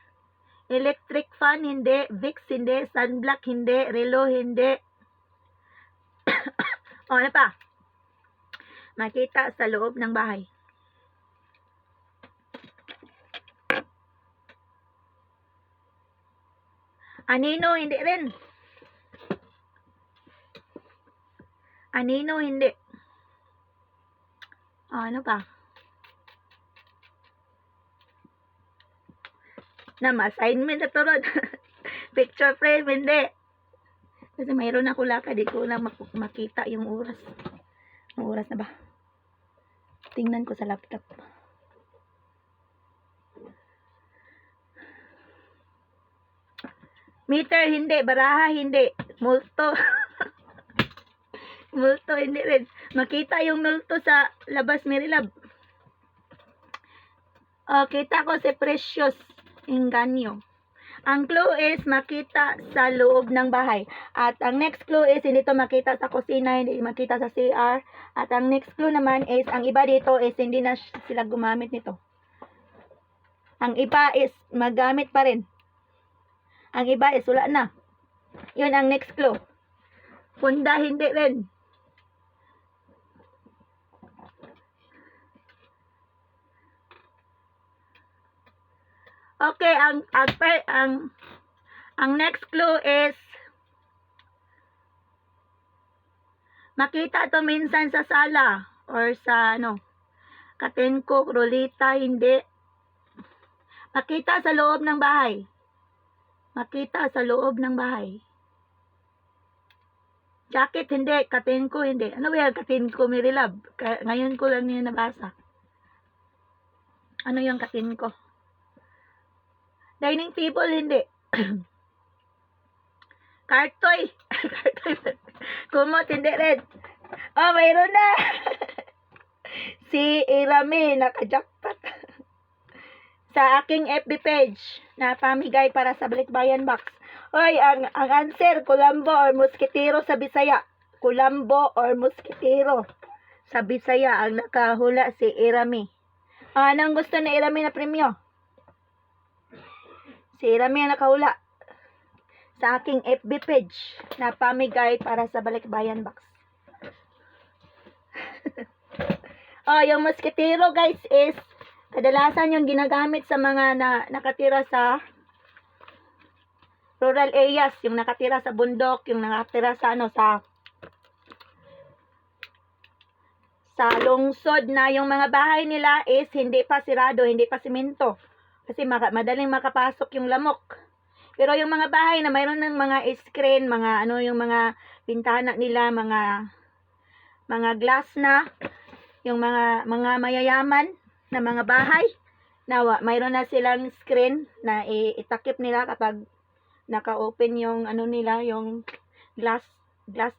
Electric fan, hindi. Vicks, hindi. Sunblock, hindi. Relo, hindi. Ano pa? Makita sa loob ng bahay. Anino, hindi rin. Anino, hindi. Ano pa? Assignment na turod. Picture frame, hindi. Kasi mayroon ako lakad, di ko lang makita yung oras. Ang oras na ba? Tingnan ko sa laptop. Meter, hindi. Baraha, hindi. Multo. Multo, hindi rin. Makita yung multo sa labas, Merilab. Kita ko si Precious Inganyo. Ang clue is makita sa loob ng bahay. At ang next clue is hindi to makita sa kusina, hindi makita sa CR. At ang next clue naman is ang iba dito is hindi na sila gumamit nito. Ang iba is magamit pa rin. Ang iba is wala na. Yun ang next clue. Punda, hindi rin. Okay, ang next clue is makita to minsan sa sala or sa katenko, rolita, hindi. Makita sa loob ng bahay. Makita sa loob ng bahay. Jacket, hindi. Katenko, hindi. Ano ba yung katenko, Merilab? Ngayon ko lang yun nabasa. Ano yung katenko? Dining table, hindi. Kartoy. Kartoy. Kumot, hindi rin. Mayroon na. Si Irami, naka-jackpot. Sa aking FB page, na pamigay para sa Balikbayan Box. Ang answer, kulambo or musketero sa Bisaya. Kulambo or musketero sa Bisaya. Ang nakahula si Irami. Anong gusto ni Irami na premyo? Si Irami ang nakahula sa aking FB page na pamigay para sa Balikbayan Box. Yung musketero guys is kadalasan yung ginagamit sa mga nakatira sa rural areas, yung nakatira sa bundok, yung nakatira sa sa lungsod na yung mga bahay nila is hindi pa sirado, hindi pa simento. Kasi madaling makapasok yung lamok. Pero yung mga bahay na mayroon ng mga screen, yung mga bintana nila, mga glass na, yung mga mayayaman na mga bahay, na mayroon na silang screen na itakip nila kapag naka-open yung nila, yung glass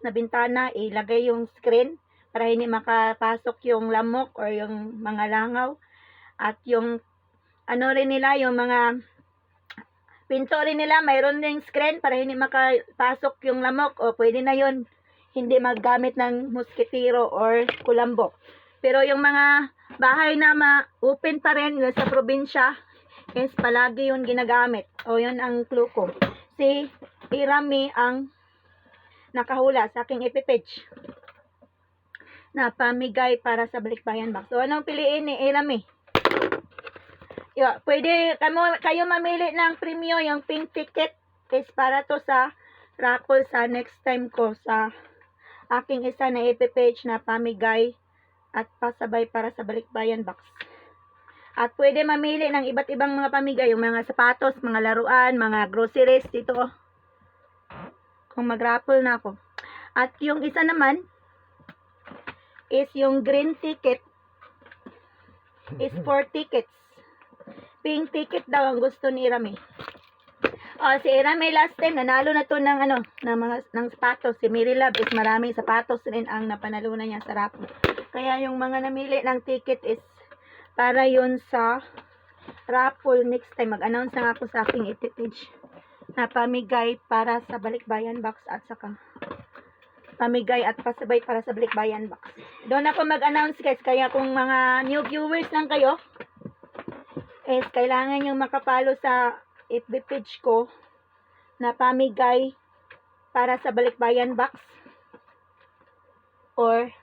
na bintana, ilagay yung screen para hindi makapasok yung lamok or yung mga langaw. At yung rin nila, yung mga pinto rin nila, mayroon ding screen para hindi makapasok yung lamok. O pwede na yun, hindi maggamit ng musketero or kulambo. Pero yung mga bahay na open pa rin sa probinsya is palagi yun ginagamit. O yun ang clue ko. Si Irami ang nakahula sa aking ipipage na pamigay para sa Balikbayan Box. So anong piliin ni Irami? Pwede kayo mamili ng premyo, yung pink ticket is para to sa raffle sa next time ko sa aking isa na page na pamigay at pasabay para sa Balikbayan Box. At pwede mamili ng iba't ibang mga pamigay, yung mga sapatos, mga laruan, mga groceries dito. Kung mag-raffle na ako. At yung isa naman is yung green ticket is 4 tickets. Pink ticket daw ang gusto ni Irami. Oh, si Irami last time nanalo na to ng ng sapatos. Si Mary Love is maraming sapatos rin ang napanalunan niya sa raffle. Kaya yung mga namili ng ticket is para yun sa raffle. Next time mag-announce na ako sa aking page na pamigay para sa Balikbayan Box at saka pamigay at pasabay para sa Balikbayan Box. Doon ako mag-announce guys, kaya kung mga new viewers lang kayo, is kailangan yung makapalo sa FB page ko na pamigay para sa Balikbayan Box or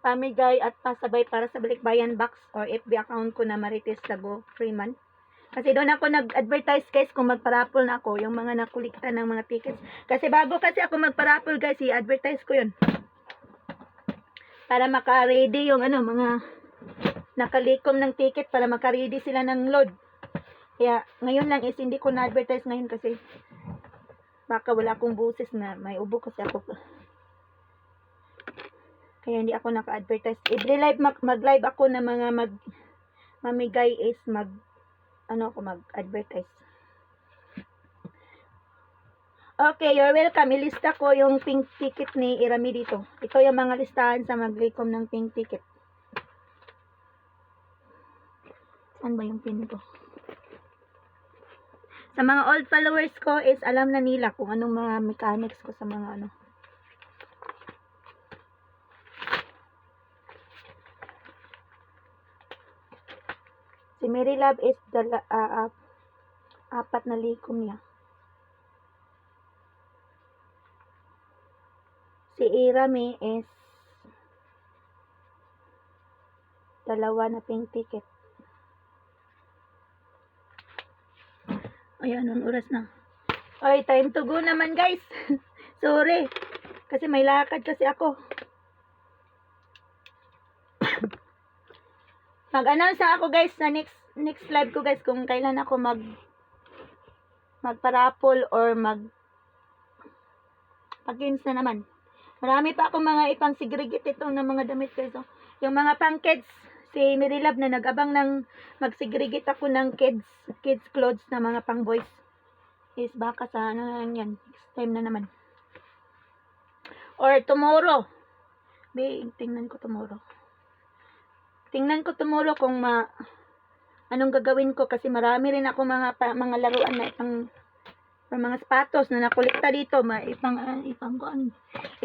pamigay at pasabay para sa Balikbayan Box or FB account ko na Marites Lago Freeman. Kasi doon ako nag-advertise guys kung magparapol na ako, yung mga nakulikta ng mga tickets. Kasi bago kasi ako magparapol guys, i-advertise ko yun. Para maka-ready yung mga nakalikom ng ticket para maka-ready sila ng load. Kaya ngayon lang is hindi ko na-advertise ngayon kasi baka wala akong buses na may ubo kasi ako. Kaya hindi ako naka-advertise. Every live mag-live ako na mga mamigay is mag-advertise. Okay, you're welcome. Ilista ko yung pink ticket ni Irami dito. Ito yung mga listahan sa maglikom ng pink ticket. Saan ba yung pin ko? Sa mga old followers ko is alam na nila kung anong mga mechanics ko sa mga Si Mary Love is apat na likom niya. Si Irami is 2 na pink ticket. Ayan, ang oras na. Oy, time to go naman guys. Sorry. Kasi may lakad kasi ako. Mag-announce ako guys sa next live ko guys kung kailan ako magparapol or pag-games na naman. Marami pa akong mga ipang segregate ito ng mga damit guys. So, yung mga pang kids, si Mary Love na nag-abang ng mag-segregate ako ng kids clothes na mga pang boys. Is baka sa yan, next time na naman. Or tomorrow. Tingnan ko tomorrow. Kung anong gagawin ko kasi marami rin ako mga laruan na mga sapatos na nakolekta dito,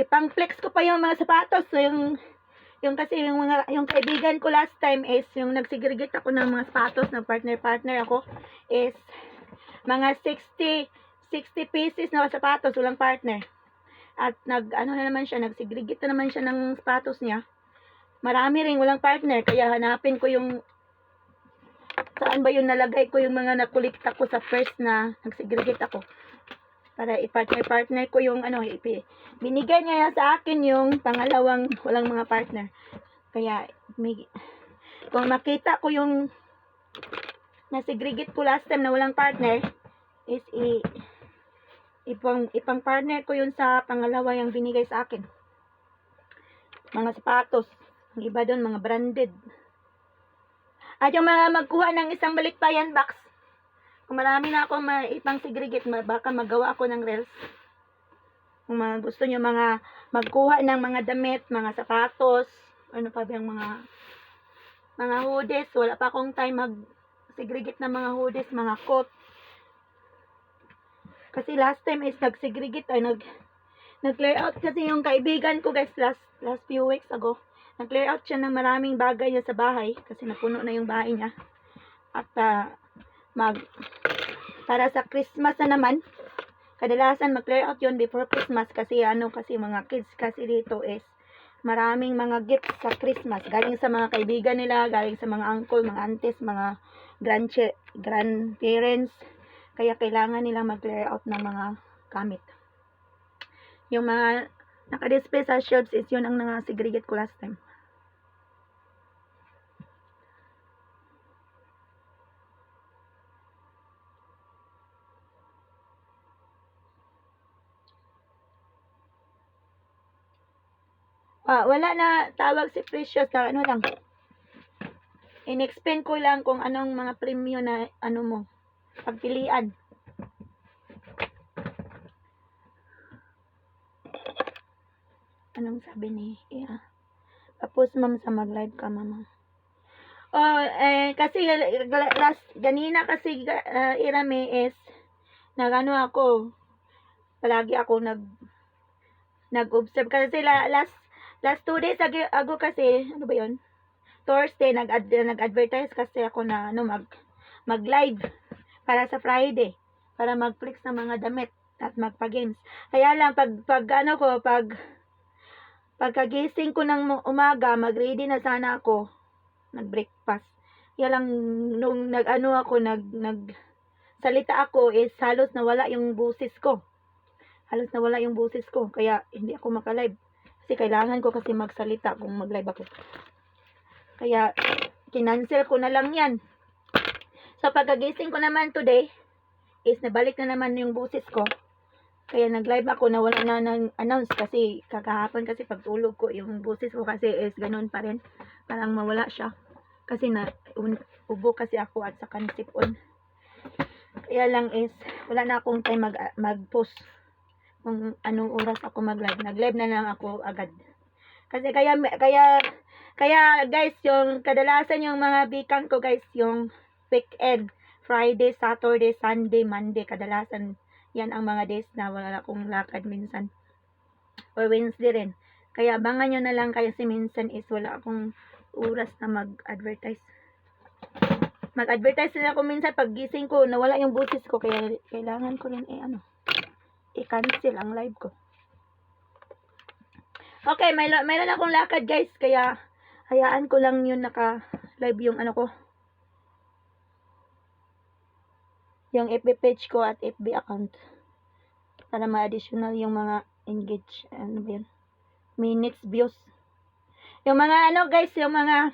ipang flex ko pa yung mga sapatos. So yung kaibigan ko last time is yung nagsegregate ako ng mga sapatos, ng partner ako is mga 60 pieces na sapatos, walang partner. At nagsegregate na naman siya ng sapatos niya. Marami rin walang partner, kaya hanapin ko yung saan ba yung nalagay ko yung mga nakulikta ko sa first na nagsegregate ako. Para i-partner ko yung binigay niya sa akin yung pangalawang walang mga partner. Kaya kung makita ko yung nasegregate ko last time na walang partner is ipang partner ko yun sa pangalawa yung binigay sa akin. Mga sapatos. Ang iba doon, mga branded. At yung mga magkuha ng isang Balikbayan Box, kung marami na akong ipang segregate, baka magawa ako ng reels. Kung gusto nyo magkuha ng mga damit, mga sapatos, ano pa ba yung mga hoodies, wala pa akong time mag-segregate ng mga hoodies, mga coat. Kasi last time is nag-segregate, nag-clear out kasi yung kaibigan ko guys last few weeks ago. Nag-clear out siya ng maraming bagay niya sa bahay kasi napuno na yung bahay niya. At para sa Christmas na naman, kadalasan mag-clear out yun before Christmas kasi mga kids kasi dito is maraming mga gifts sa Christmas. Galing sa mga kaibigan nila, galing sa mga uncle, mga aunties, mga grandparents. Kaya kailangan nilang mag-clear out ng mga gamit. Yung mga naka-display sa shelves is yun ang nang-segregate ko last time. Wala na tawag si Precious na lang. In-explain ko lang kung anong mga premyo na ano mo, pagpilian. Anong sabi ni tapos ma'am sa mag-live ka mama. Kasi last ganina kasi Irame is nagano ako, palagi ako nag-observe kasi last 2 days ago kasi ano ba 'yon? Thursday nag-advertise kasi ako na ano mag-live para sa Friday para mag-flex ng mga damit at magpa-games. Kaya lang pagkagising ko ng umaga, mag-ready na sana ako, nag-breakfast. Kaya lang nung salita ako is halos nawala yung boses ko. Kaya hindi ako maka-live. Kasi kailangan ko kasi magsalita kung mag-live ako. Kaya kinancel ko na lang 'yan. So pagkagising ko naman today is nabalik na naman yung boses ko. Kaya nag-live ako na wala na nang-announce kasi kakahapon kasi pagtulog ko yung boses ko kasi is ganun pa rin. Parang mawala siya. Kasi ubo kasi ako at saka nasipon. Kaya lang is wala na akong time mag-post kung anong oras ako mag-live. Nag-live na lang ako agad. Kasi kaya guys, yung kadalasan yung mga bikang ko guys, yung weekend, Friday, Saturday, Sunday, Monday, kadalasan yan ang mga days na wala akong lakad minsan. Or Wednesday rin. Kaya abangan nyo na lang kasi minsan is wala akong oras na mag-advertise. Mag-advertise na ako minsan pag gising ko, nawala yung boses ko. Kaya kailangan ko rin i-cancel ang live ko. Okay, mayroon akong lakad guys. Kaya hayaan ko lang yun naka-live yung ano ko. Yung FB page ko at FB account para ma-additional yung mga engage, ano ba yun, minutes, views, yung mga ano guys, yung mga